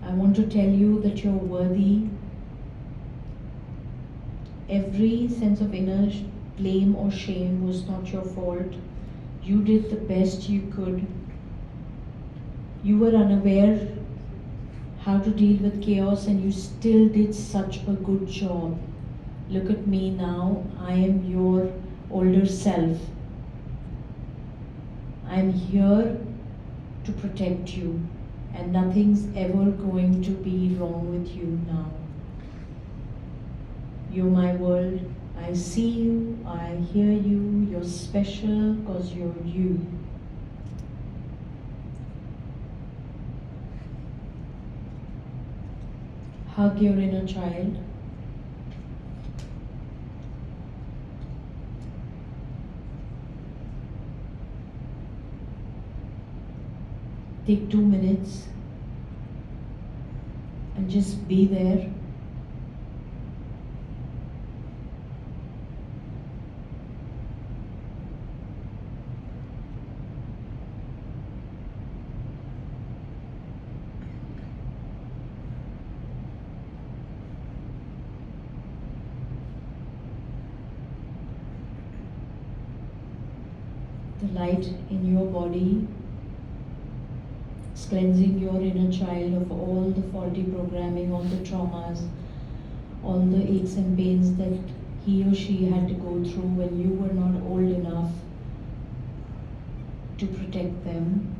I want to tell you that you're worthy. Every sense of inner blame or shame was not your fault. You did the best you could. You were unaware how to deal with chaos and you still did such a good job. Look at me now. I am your older self. I'm here to protect you and nothing's ever going to be wrong with you now. You're my world. I see you, I hear you, you're special because you're you. Hug your inner child. Take 2 minutes and just be there. The light in your body is cleansing your inner child of all the faulty programming, all the traumas, all the aches and pains that he or she had to go through when you were not old enough to protect them.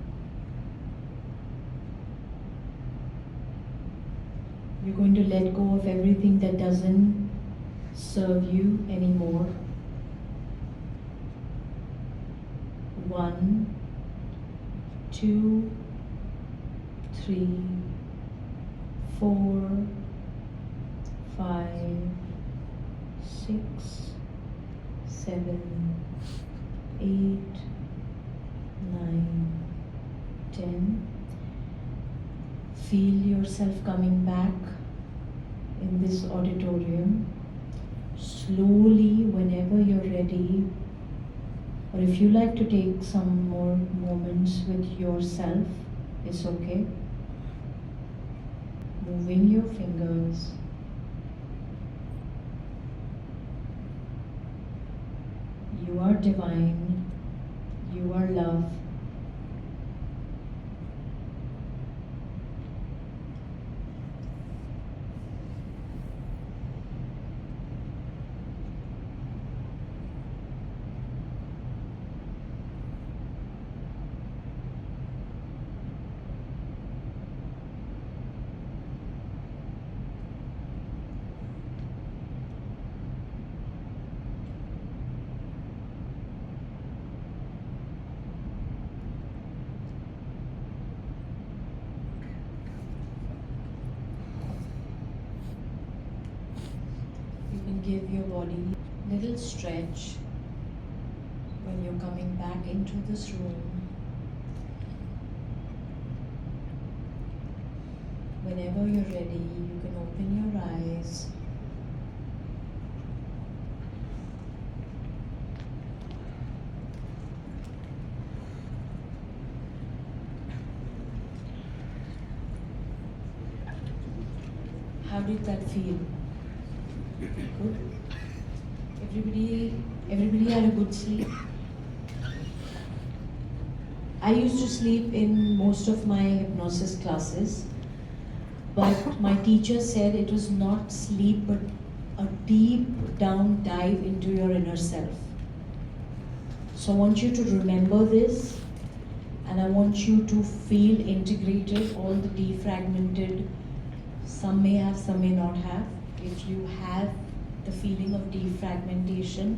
You're going to let go of everything that doesn't serve you anymore. 1, 2, 3, 4, 5, 6, 7, 8, 9, 10. Feel yourself coming back in this auditorium. Slowly, whenever you're ready, or if you like to take some more moments with yourself, it's okay. Moving your fingers. You are divine. You are love. and give your body a little stretch when you're coming back into this room. Whenever you're ready, you can open your eyes. How did that feel? Good? Everybody had a good sleep? I used to sleep in most of my hypnosis classes, but my teacher said it was not sleep but a deep down dive into your inner self. So I want you to remember this, and I want you to feel integrated, all the defragmented. Some may have, some may not have. If you have the feeling of defragmentation,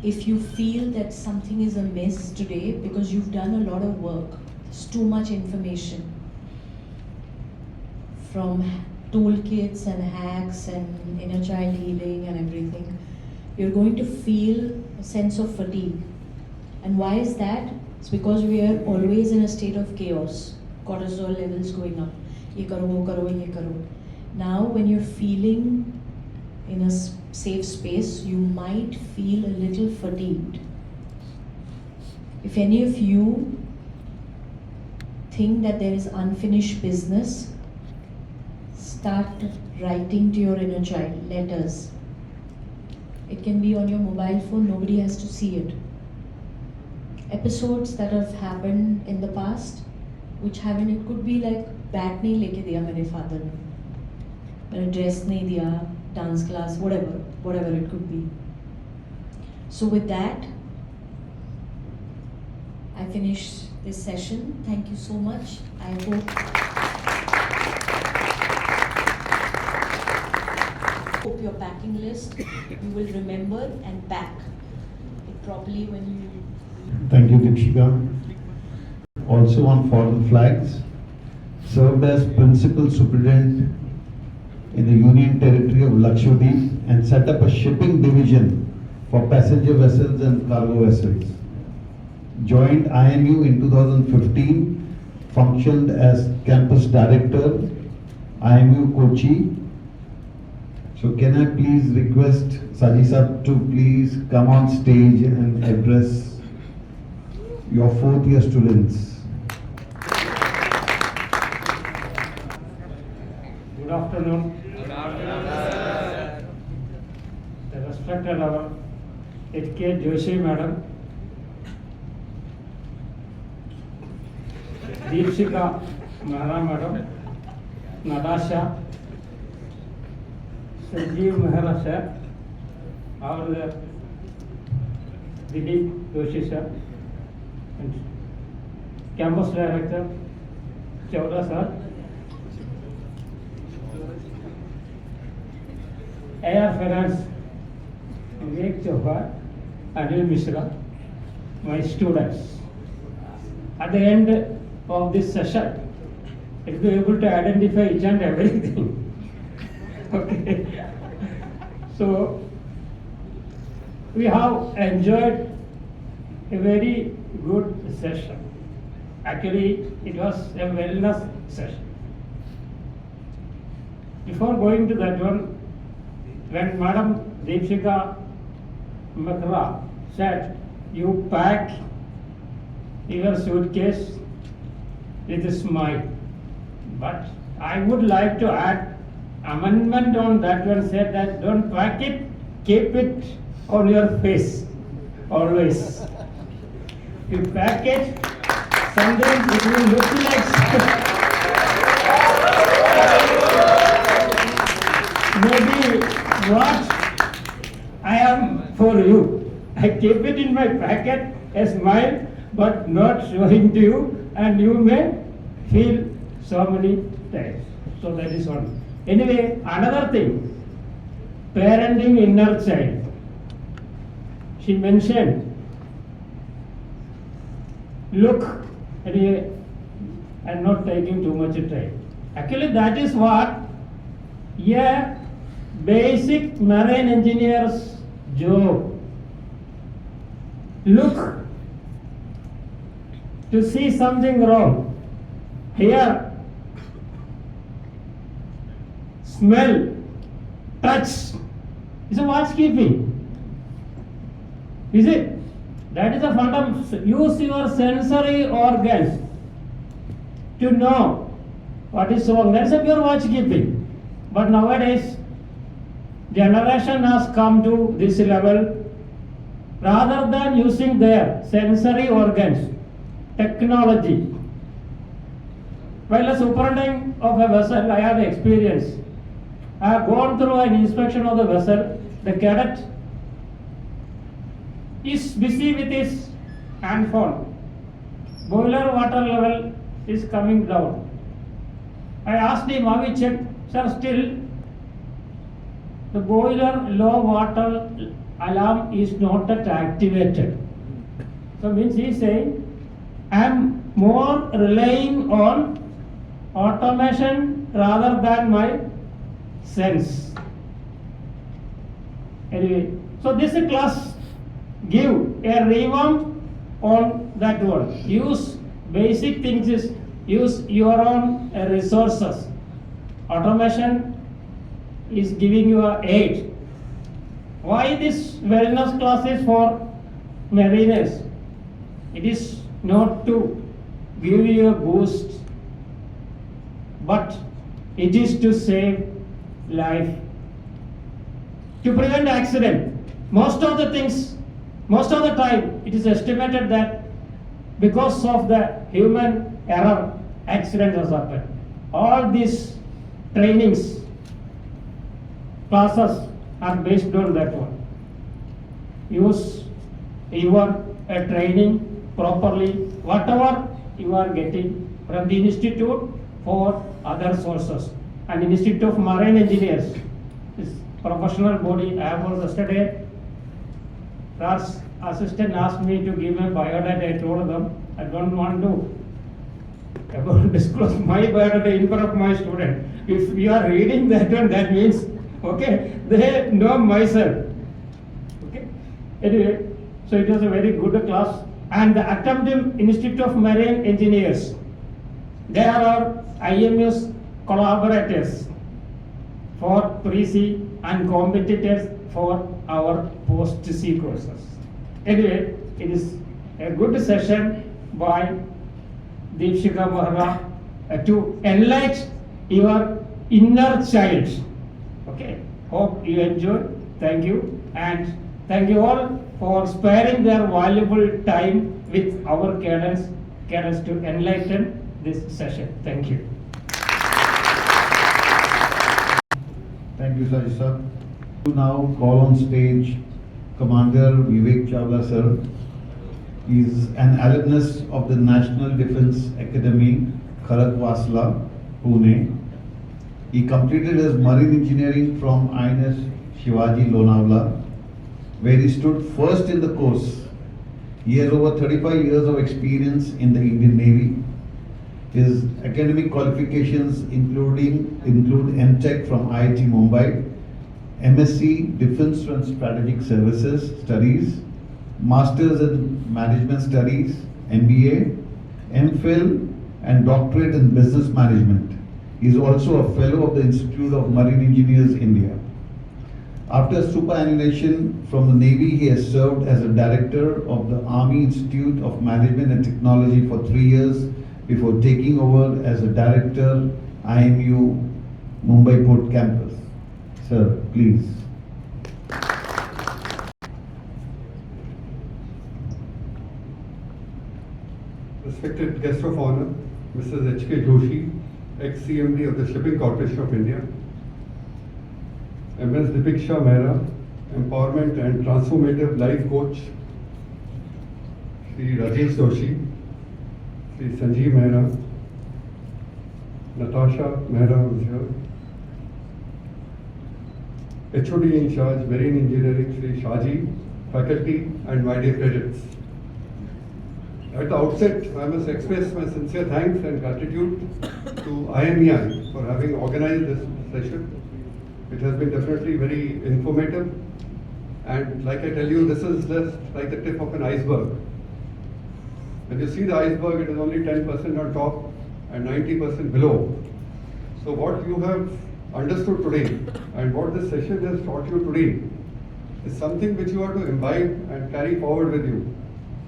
if you feel that something is amiss today because you've done a lot of work, there's too much information from toolkits and hacks and inner child healing and everything, you're going to feel a sense of fatigue. And why is that? It's because we are always in a state of chaos, cortisol levels going up. Ye karo, wo karo, ye karo. Now, when you're feeling in a safe space, you might feel a little fatigued. If any of you think that there is unfinished business, start writing to your inner child letters. It can be on your mobile phone, nobody has to see it. Episodes that have happened in the past, which haven't, it could be like bat nahi leke diya mere father ne, mere dress nahi diya, dance class, whatever it could be. So with that, I finish this session. Thank you so much. I hope your packing list, you will remember and pack it properly when you... Thank you, Deepshikha. Also on foreign flags, served as Principal Superintendent in the Union Territory of Lakshadweep and set up a shipping division for passenger vessels and cargo vessels. Joined IMU in 2015, functioned as Campus Director, IMU Kochi. So can I please request Saji Sir to please come on stage and address your fourth year students. Good afternoon. The respected our Joshi Madam, Deepshikha Mehra Madam, Natasha, Mehra Sir, our Joshi Sir, and Campus Director, Chowda Sir, Air Finance, Vivek Chauhan, Anil Mishra, my students. At the end of this session, it will be able to identify each and everything. Okay. So, we have enjoyed a very good session. Actually, it was a wellness session. Before going to that one, when Madam Deepshikha Mehra said, you pack your suitcase with a smile. But I would like to add amendment on that one, said that don't pack it, keep it on your face, always. You pack it, sometimes it will look like maybe what I am for you. I keep it in my packet, a smile, but not showing to you, and you may feel so many times. So that is one. Anyway, another thing, parenting inner child. She mentioned, look, anyway, I'm not taking too much time. Actually, that is what a basic marine engineer's job. Look to see something wrong. Here, smell, touch is a watchkeeping. Is it? That is a fundamental. Use your sensory organs to know what is wrong. That's a pure watchkeeping. But nowadays, generation has come to this level. Rather than using their sensory organs, technology. While a superintendent of a vessel, I had experience. I have gone through an inspection of the vessel. The cadet is busy with his handphone. Boiler water level is coming down. I asked him, have you checked? Sir, still the boiler low water alarm is not yet activated. So means he is saying, I am more relying on automation rather than my sense. Anyway, so this class give a revamp on that one. Use basic things is use your own resources. Automation is giving you a aid. Why this wellness class is for mariners? It is not to give you a boost, but it is to save life, to prevent accident. Most of the time, it is estimated that because of the human error, accident has happened. All these trainings, classes are based on that one. Use your training properly, whatever you are getting from the institute for other sources. And Institute of Marine Engineers, this professional body, I was yesterday, Raj's assistant asked me to give my biodata. I told them I don't want to disclose my biodata in front of my student. If you are reading that one, that means, okay, they know myself. Okay. Anyway, so it was a very good class. And the Attempted Institute of Marine Engineers, they are our IMU's collaborators for pre-C and competitors for our post-C courses. Anyway, it is a good session by Deepshikha Mehra to enlighten your inner child. Okay, hope you enjoy. Thank you, and thank you all for sparing their valuable time with our cadets to enlighten this session. Thank you. Thank you, Saji sir. To now call on stage Commander Vivek Chawla sir. He is an alumnus of the National Defence Academy, Kharakvasla, Pune. He completed his marine engineering from INS Shivaji Lonavala, where he stood first in the course. He has over 35 years of experience in the Indian Navy. His academic qualifications include M.Tech from IIT Mumbai, MSc Defence and Strategic Services Studies, Masters in Management Studies, MBA, MPhil, and Doctorate in Business Management. He is also a Fellow of the Institute of Marine Engineers, India. After superannuation from the Navy, he has served as a Director of the Army Institute of Management and Technology for 3 years before taking over as a Director, IMU, Mumbai Port Campus. Sir, please. Respected guest of honor, Mrs. H.K. Joshi, ex-CMD of the Shipping Corporation of India, Ms. Deepshikha Mehra, Empowerment and Transformative Life Coach, Sri Rajesh Joshi, Sri Sanjeev Mehra, Natasha Mehra was here, HOD in charge, Marine Engineering, Sri Shaji, faculty and my dear cadets. At the outset, I must express my sincere thanks and gratitude to IMEI for having organized this session. It has been definitely very informative. And like I tell you, this is just like the tip of an iceberg. When you see the iceberg, it is only 10% on top and 90% below. So what you have understood today and what this session has taught you today is something which you have to imbibe and carry forward with you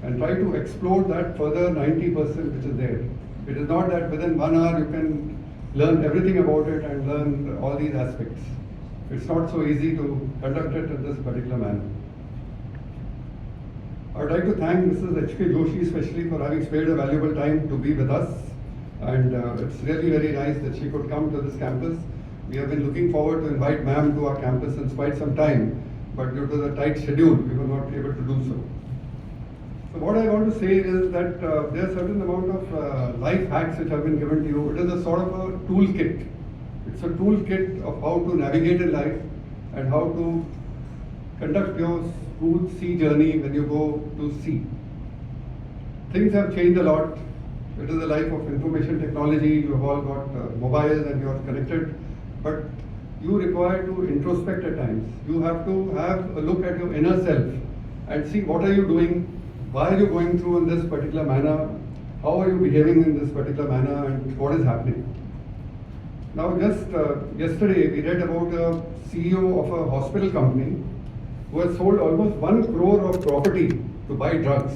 and try to explore that further 90% which is there. It is not that within 1 hour you can learn everything about it and learn all these aspects. It's not so easy to conduct it in this particular manner. I would like to thank Mrs. H.K. Joshi especially for having spared a valuable time to be with us. And it's really very nice that she could come to this campus. We have been looking forward to invite ma'am to our campus in quite some time, but due to the tight schedule, we were not able to do so. So what I want to say is that there are certain amount of life hacks which have been given to you. It is a sort of a toolkit. It's a toolkit of how to navigate in life and how to conduct your smooth sea journey when you go to sea. Things have changed a lot. It is a life of information technology. You have all got mobiles and you are connected, but you require to introspect at times. You have to have a look at your inner self and see what are you doing, why are you going through in this particular manner, how are you behaving in this particular manner, and what is happening. Now just yesterday we read about a CEO of a hospital company who has sold almost 1 crore of property to buy drugs.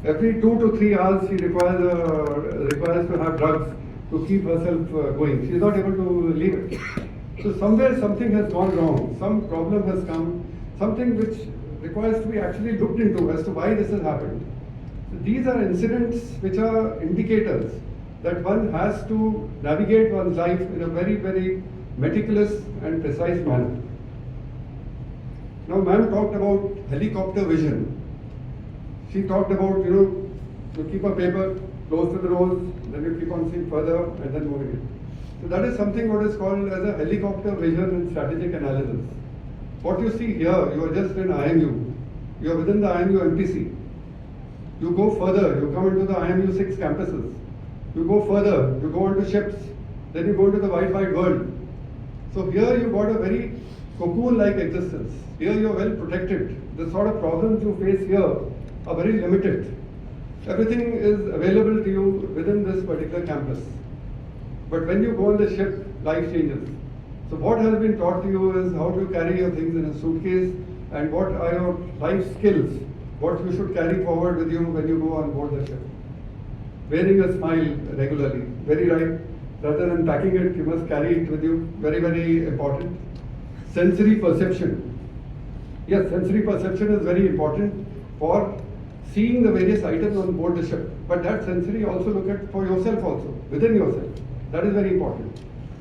Every 2 to 3 hours she requires to have drugs to keep herself going. She is not able to leave it. So somewhere something has gone wrong, some problem has come, something which requires to be actually looked into as to why this has happened. So these are incidents which are indicators that one has to navigate one's life in a very, very meticulous and precise manner. Now ma'am talked about helicopter vision. She talked about, you keep a paper close to the nose, then you keep on seeing further and then moving it. So that is something what is called as a helicopter vision in strategic analysis. What you see here, you are just in IMU. You are within the IMU-MPC. You go further, you come into the IMU-6 campuses. You go further, you go into ships, then you go into the wide world. So here you got a very cocoon-like existence. Here you are well protected. The sort of problems you face here are very limited. Everything is available to you within this particular campus. But when you go on the ship, life changes. So what has been taught to you is how to carry your things in a suitcase and what are your life skills, what you should carry forward with you when you go on board the ship. Wearing a smile regularly, very right. Rather than packing it, you must carry it with you. Very, very important. Sensory perception. Yes, sensory perception is very important for seeing the various items on board the ship. But that sensory also look at for yourself also, within yourself. That is very important.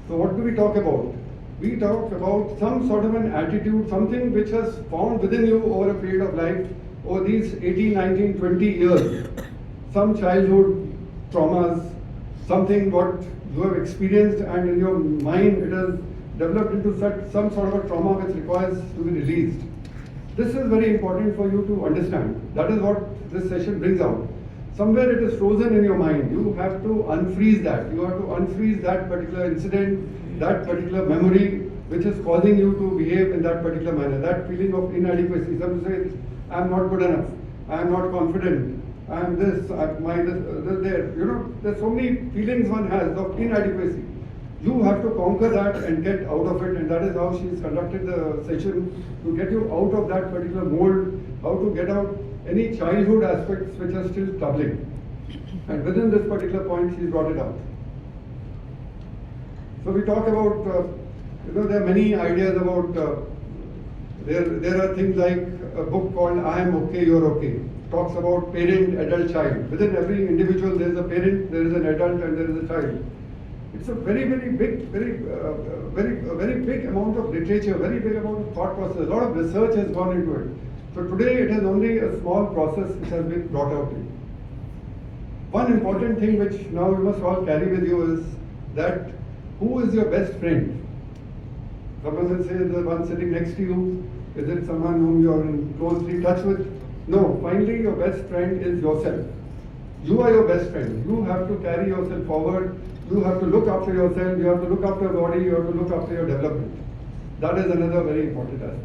So what do we talk about? We talk about some sort of an attitude, something which has formed within you over a period of life, over these 18, 19, 20 years. Some childhood traumas, something what you have experienced and in your mind it has developed into some sort of a trauma which requires to be released. This is very important for you to understand. That is what this session brings out. Somewhere it is frozen in your mind. You have to unfreeze that. You have to unfreeze that particular incident, that particular memory which is causing you to behave in that particular manner. That feeling of inadequacy. Some say, I am not good enough. I am not confident. I am this, I am this, there. There's so many feelings one has of inadequacy. You have to conquer that and get out of it, and that is how she's conducted the session, to get you out of that particular mold, how to get out any childhood aspects which are still troubling. And within this particular point, she's brought it out. So we talk about, there are many ideas about, there are things like a book called I Am Okay, You're Okay. Talks about parent, adult, child. Within every individual, there is a parent, there is an adult, and there is a child. It's a very, very big, very big amount of literature, very big amount of thought process. A lot of research has gone into it. So today it is only a small process which has been brought out to you. One important thing which now you must all carry with you is that who is your best friend? Someone will say the one sitting next to you. Is it someone whom you are in closely touch with? No, finally your best friend is yourself. You are your best friend. You have to carry yourself forward. You have to look after yourself. You have to look after your body. You have to look after your development. That is another very important aspect.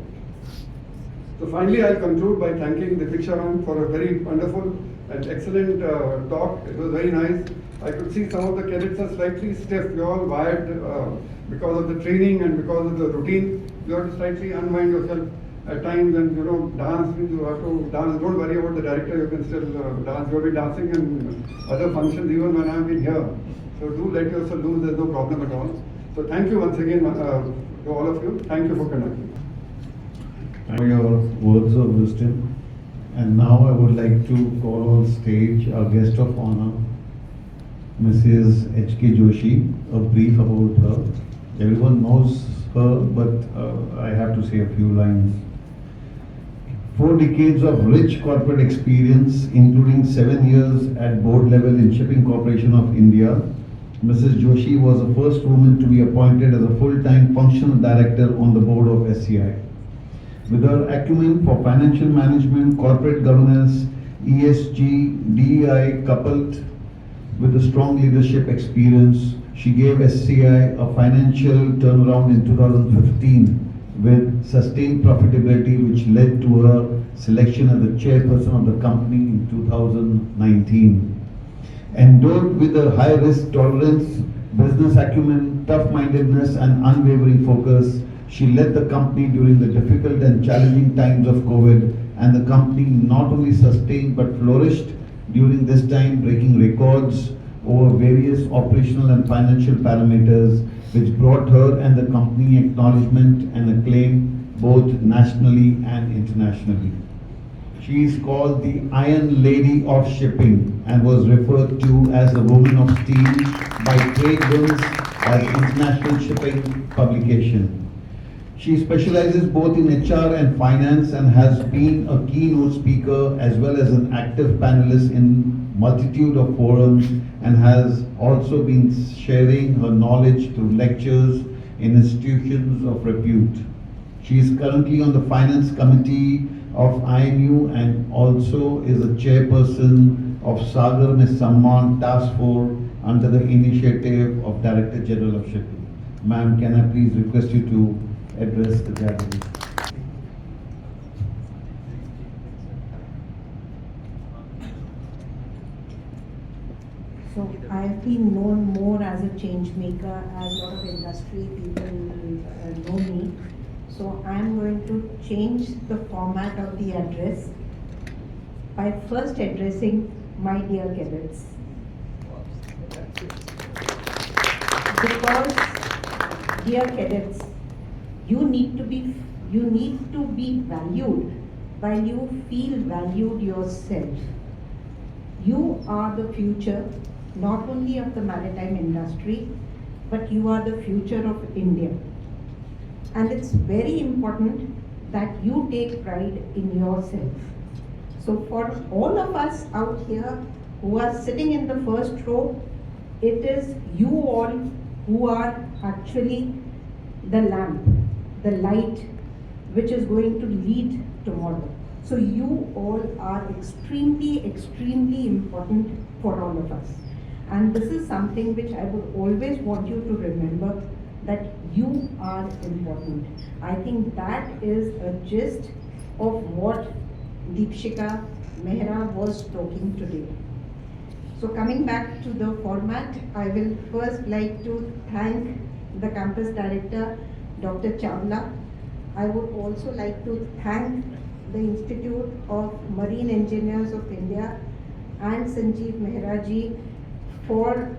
So finally, I'll conclude by thanking Deepshikha ma'am for a very wonderful and excellent talk. It was very nice. I could see some of the cadets are slightly stiff. You're all wired because of the training and because of the routine. You have to slightly unwind yourself at times, and dance means you have to dance. Don't worry about the director. You can still dance. You'll be dancing in other functions even when I've been here. So do let yourself loose. There's no problem at all. So thank you once again to all of you. Thank you for conducting. For your words of wisdom. And now I would like to call on stage our guest of honor, Mrs. H.K. Joshi. A brief about her. Everyone knows her, but I have to say a few lines. 4 decades of rich corporate experience, including 7 years at board level in Shipping Corporation of India. Mrs. Joshi was the first woman to be appointed as a full-time functional director on the board of SCI. With her acumen for financial management, corporate governance, ESG, DEI coupled with a strong leadership experience, she gave SCI a financial turnaround in 2015 with sustained profitability, which led to her selection as the chairperson of the company in 2019. Endowed with a high risk tolerance, business acumen, tough-mindedness and unwavering focus, she led the company during the difficult and challenging times of COVID, and the company not only sustained but flourished during this time, breaking records over various operational and financial parameters, which brought her and the company acknowledgement and acclaim both nationally and internationally. She is called the Iron Lady of Shipping and was referred to as the Woman of Steel by trade journals as International Shipping Publication. She specializes both in HR and finance and has been a keynote speaker as well as an active panelist in multitude of forums, and has also been sharing her knowledge through lectures in institutions of repute. She is currently on the finance committee of IMU and also is a chairperson of Sagar Mein Samman Task Force under the initiative of Director General of Shipping. Ma'am, can I please request you to address the gathering? So I've been known more as a change maker, as a lot of industry people know me. So I'm going to change the format of the address by first addressing my dear cadets. Because, dear cadets, you need to be valued while you feel valued yourself. You are the future, not only of the maritime industry, but you are the future of India. And it's very important that you take pride in yourself. So for all of us out here who are sitting in the first row, it is you all who are actually the lamp, the light, which is going to lead tomorrow. So you all are extremely, extremely important for all of us. And this is something which I would always want you to remember, that you are important. I think that is a gist of what Deepshikha Mehra was talking today. So coming back to the format, I will first like to thank the campus director, Dr. Chawla. I would also like to thank the Institute of Marine Engineers of India and Sanjeev Mehra ji for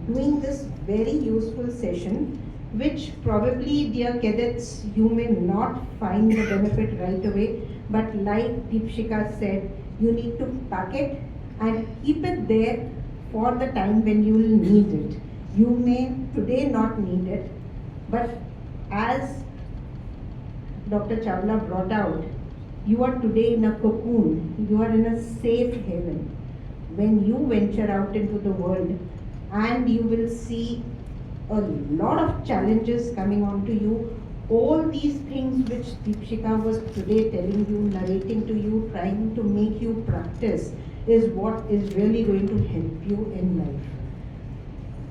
doing this very useful session, which probably, dear cadets, you may not find the benefit right away, but like Deepshikha said, you need to pack it and keep it there for the time when you will need it. You may today not need it, but as Dr. Chawla brought out, you are today in a cocoon, you are in a safe haven. When you venture out into the world and you will see a lot of challenges coming onto you, all these things which Deepshikha was today telling you, narrating to you, trying to make you practice, is what is really going to help you in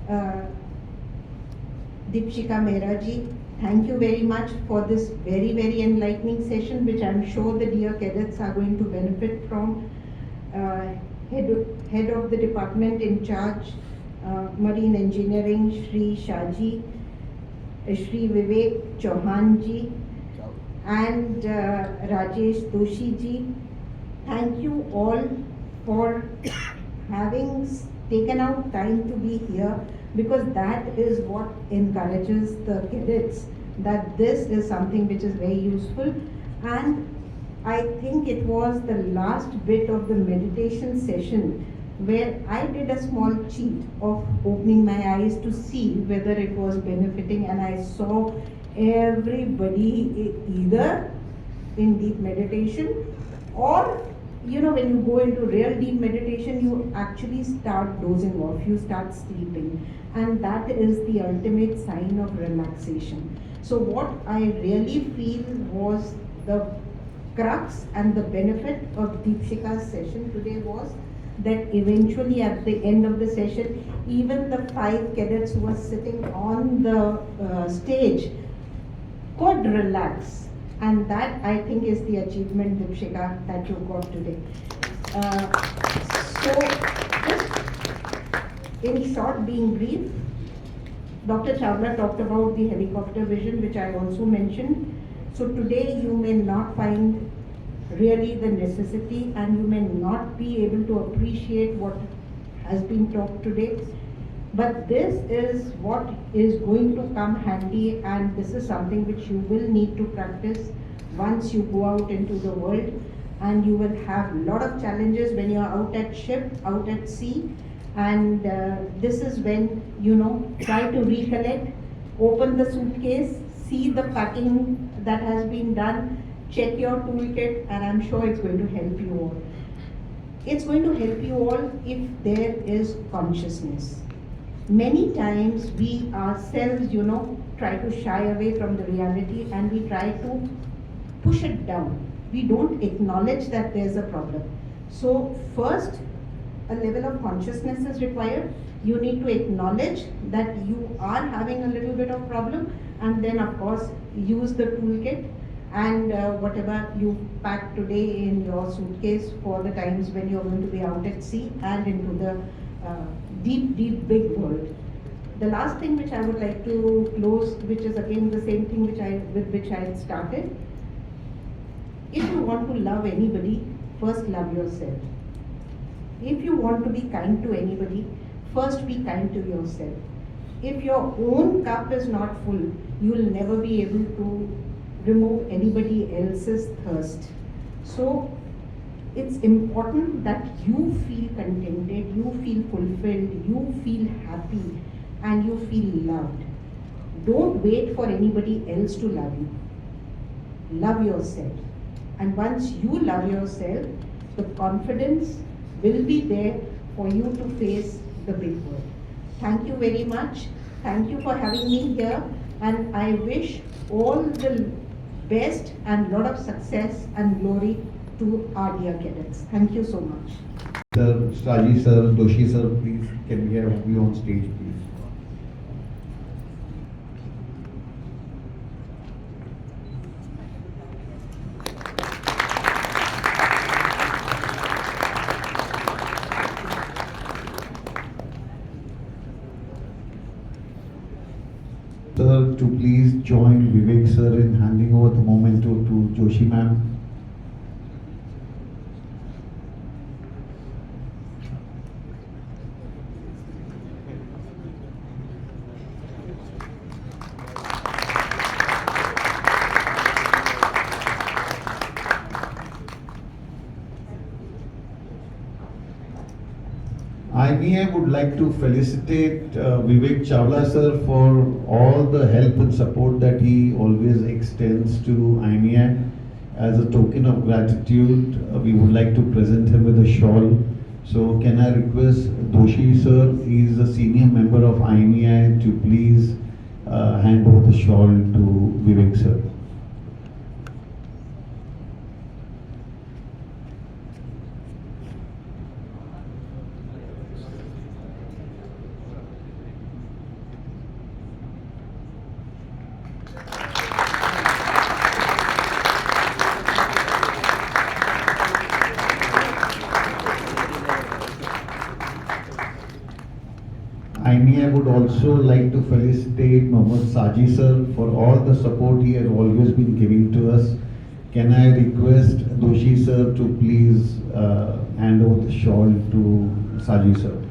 life. Deepshikha Mehra ji, Thank you very much for this very, very enlightening session, which I'm sure the dear cadets are going to benefit from. Head of the department in charge, Marine Engineering, Shri Shaji, Shri Vivek Chauhan ji, and Rajesh Doshi ji. Thank you all for having taken out time to be here, because that is what encourages the cadets, that this is something which is very useful. And I think it was the last bit of the meditation session where I did a small cheat of opening my eyes to see whether it was benefiting, and I saw everybody either in deep meditation, or when you go into real deep meditation, you actually start dozing off, you start sleeping, and that is the ultimate sign of relaxation. So what I really feel was the crux and the benefit of Deepshikha's session today was that eventually at the end of the session, even the 5 cadets who were sitting on the stage could relax. And that, I think, is the achievement, Deepshikha, that you got today. So, just in short, being brief, Dr. Chawla talked about the helicopter vision, which I also mentioned. So today you may not find really the necessity, and you may not be able to appreciate what has been talked today. But this is what is going to come handy, and this is something which you will need to practice once you go out into the world, and you will have a lot of challenges when you are out at ship, out at sea. And this is when, try to recollect, open the suitcase, see the packing that has been done, check your toolkit, and I'm sure it's going to help you all. It's going to help you all if there is consciousness. Many times we ourselves, try to shy away from the reality, and we try to push it down. We don't acknowledge that there's a problem. So first, a level of consciousness is required. You need to acknowledge that you are having a little bit of problem, and then of course use the toolkit and whatever you pack today in your suitcase for the times when you're going to be out at sea and into the deep, big world. The last thing which I would like to close, which is again the same thing with which I had started. If you want to love anybody, first love yourself. If you want to be kind to anybody, first be kind to yourself. If your own cup is not full, you will never be able to remove anybody else's thirst. So it's important that you feel contented, you feel fulfilled, you feel happy, and you feel loved. Don't wait for anybody else to love you. Love yourself. And once you love yourself, the confidence will be there for you to face the big world. Thank you very much. Thank you for having me here, and I wish all the best and lot of success and glory to our dear cadets. Thank you so much. Sir, Shaji sir, Doshi sir, please, can we have you on stage, please? Sir, to please join Vivek sir in handing over the memento to Joshi ma'am. IME would like to felicitate Vivek Chawla sir for all the help and support that he always extends to IME. As a token of gratitude, we would like to present him with a shawl. So can I request Doshi sir, he is a senior member of IME, to please hand over the shawl to Vivek sir. I would also like to felicitate Mohammed Saji sir for all the support he has always been giving to us. Can I request Joshi sir to please hand over the shawl to Saji sir?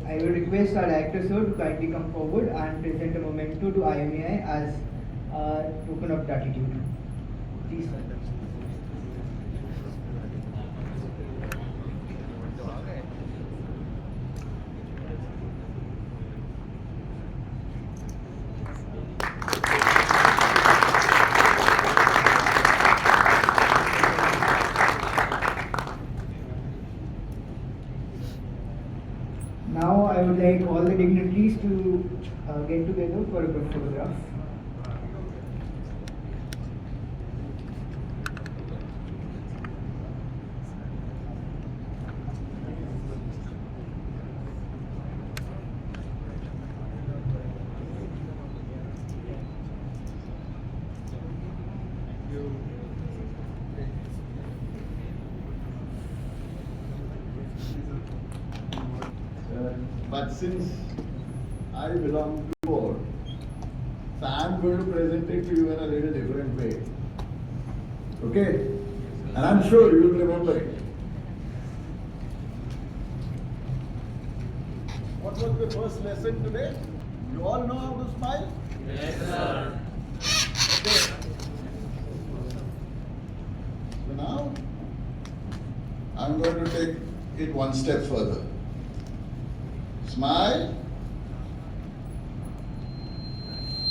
I will request our director sir to kindly come forward and present a memento to IME as a token of gratitude. Please, sir. Now I would like all the dignitaries to get together for a group photograph. But since I belong to board, so I'm going to present it to you in a little different way. Okay? And I'm sure you will remember it. What was the first lesson today? You all know how to smile? Yes, sir. Okay. So now, I'm going to take it one step further. Smile.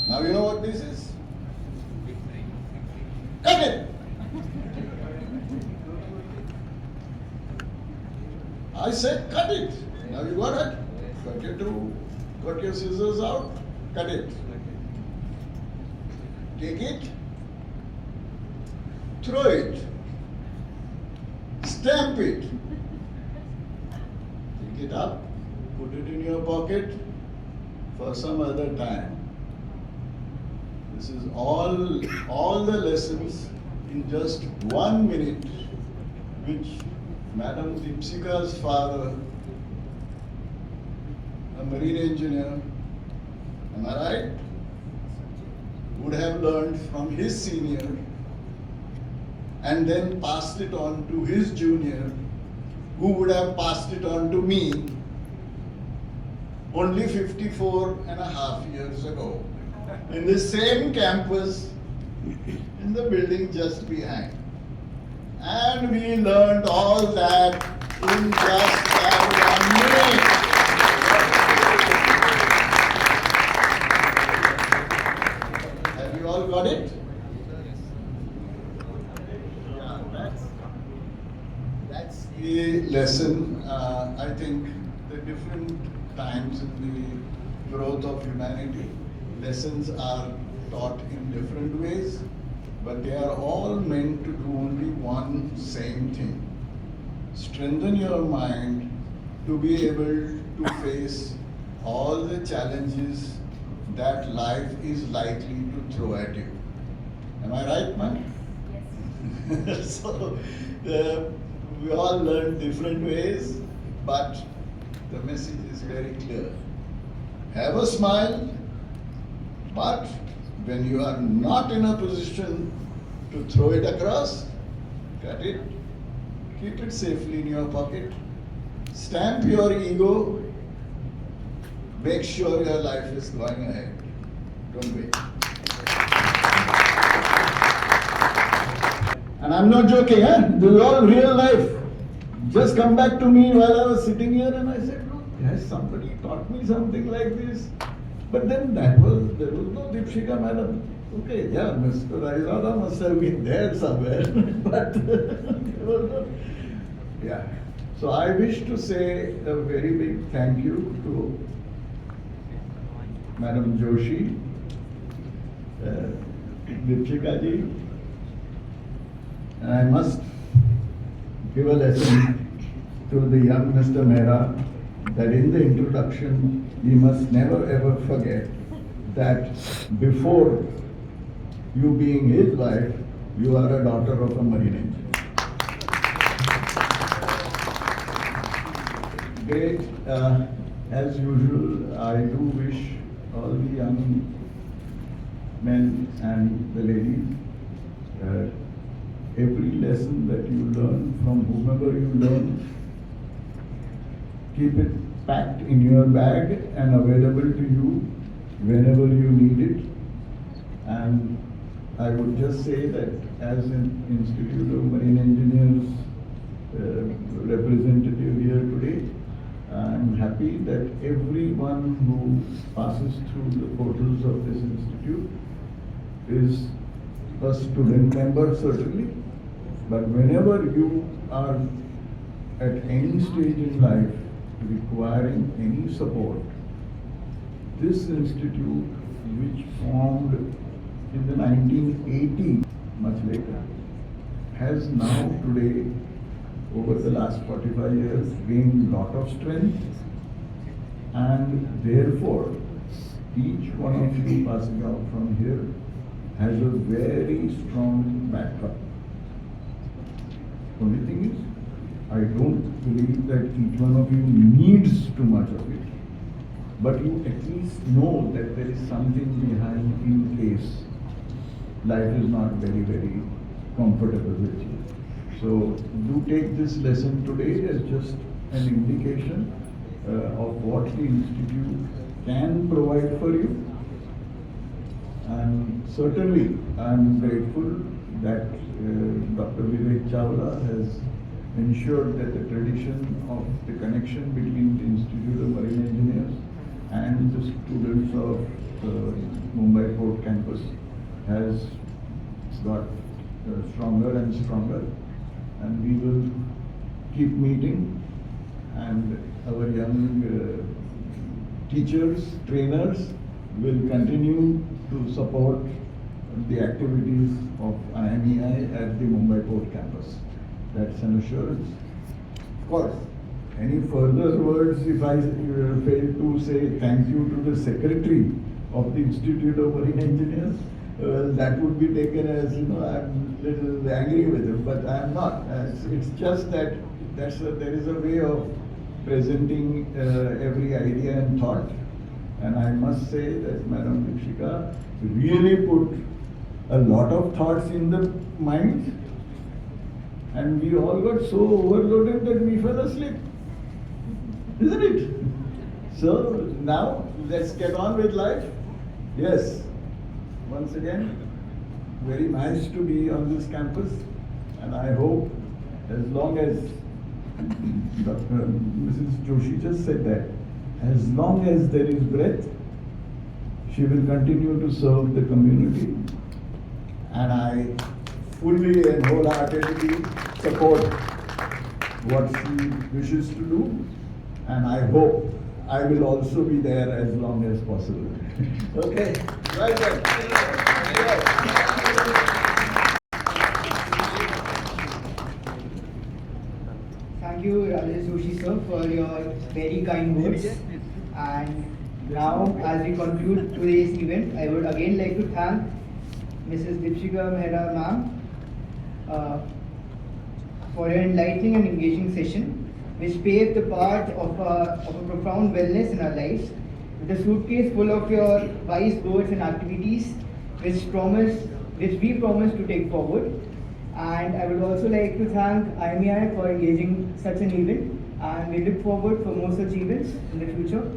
Now you know what this is? Cut it. I said cut it. Now you got it? Cut your scissors out, cut it. Take it, throw it, stamp it, pick it up, put it in your pocket for some other time. This is all the lessons in just 1 minute, which Madam Deepshikha's father, a marine engineer, am I right, would have learned from his senior and then passed it on to his junior, who would have passed it on to me only 54.5 years ago, in the same campus, in the building just behind. And we learned all that in just that 1 minute. Have you all got it? Yeah, that's the lesson. I think the different times in the growth of humanity, lessons are taught in different ways, but they are all meant to do only one same thing. Strengthen your mind to be able to face all the challenges that life is likely to throw at you. Am I right, man? Yes. So, we all learn different ways, but the message is very clear. Have a smile, but when you are not in a position to throw it across, cut it, keep it safely in your pocket, stamp your ego, make sure your life is going ahead. Don't wait. And I'm not joking, this is all real life. Just come back to me while I was sitting here and I said, look, has somebody taught me something like this? But then there was no Deepshikha madam. Okay, yeah, Mr. Raizada must have been there somewhere, but there was no. Yeah. So I wish to say a very big thank you to Madam Joshi, Deepshikha ji, and I must give a lesson to the young Mr. Mehra that in the introduction he must never ever forget that before you being his wife, you are a daughter of a marine engineer. Great. As usual, I do wish all the young men and the ladies every lesson that you learn from whomever you learn, keep it packed in your bag and available to you whenever you need it. And I would just say that as an Institute of Marine Engineers representative here today, I'm happy that everyone who passes through the portals of this institute is a student member certainly, but whenever you are at any stage in life requiring any support, this institute, which formed in the 1980s, much later, has now today, over the last 45 years, gained lot of strength, and therefore, each one of you passing out from here has a very strong backup. Only thing is, I don't believe that each one of you needs too much of it, but you at least know that there is something behind in case life is not very, very comfortable with you. So do take this lesson today as just an indication of what the institute can provide for you. And certainly I am grateful that Dr. Vivek Chawla has ensured that the tradition of the connection between the Institute of Marine Engineers and the students of Mumbai Port campus has got stronger and stronger, and we will keep meeting, and our young teachers, trainers will continue to support the activities of IME at the Mumbai Port campus. That's an assurance. Of course, any further words, if I fail to say thank you to the secretary of the Institute of Marine Engineers, that would be taken as, I'm a little angry with him, but I am not. It's just that there is a way of presenting every idea and thought. And I must say that Madam Deepshikha really put a lot of thoughts in the minds, and we all got so overloaded that we fell asleep. Isn't it? So now let's get on with life. Yes, once again, very nice to be on this campus, and I hope as long as Mrs. Joshi just said that, as long as there is breath, she will continue to serve the community, and I fully and wholeheartedly support what she wishes to do, and I hope I will also be there as long as possible. Okay, right then. Thank you, Rajesh Joshi sir, for your very kind words. And now, as we conclude today's event, I would again like to thank Mrs. Deepshikha Mehra ma'am for her enlightening and engaging session, which paved the path of a profound wellness in our lives, with a suitcase full of your wise words and activities, which we promise to take forward. And I would also like to thank IME for engaging such an event, and we look forward for more such events in the future.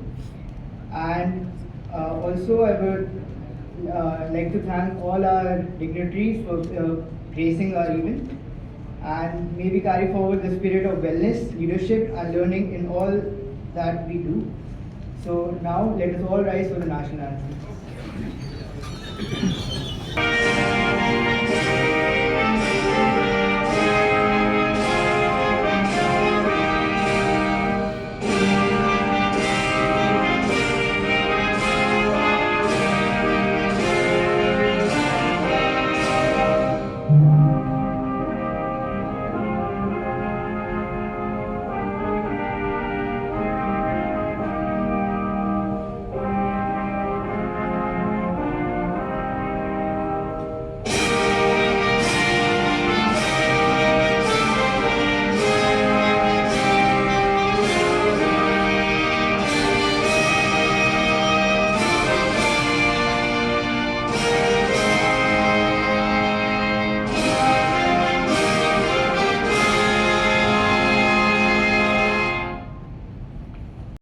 And also I would like to thank all our dignitaries for gracing our event, and may we carry forward the spirit of wellness, leadership and learning in all that we do. So now let us all rise for the national anthem.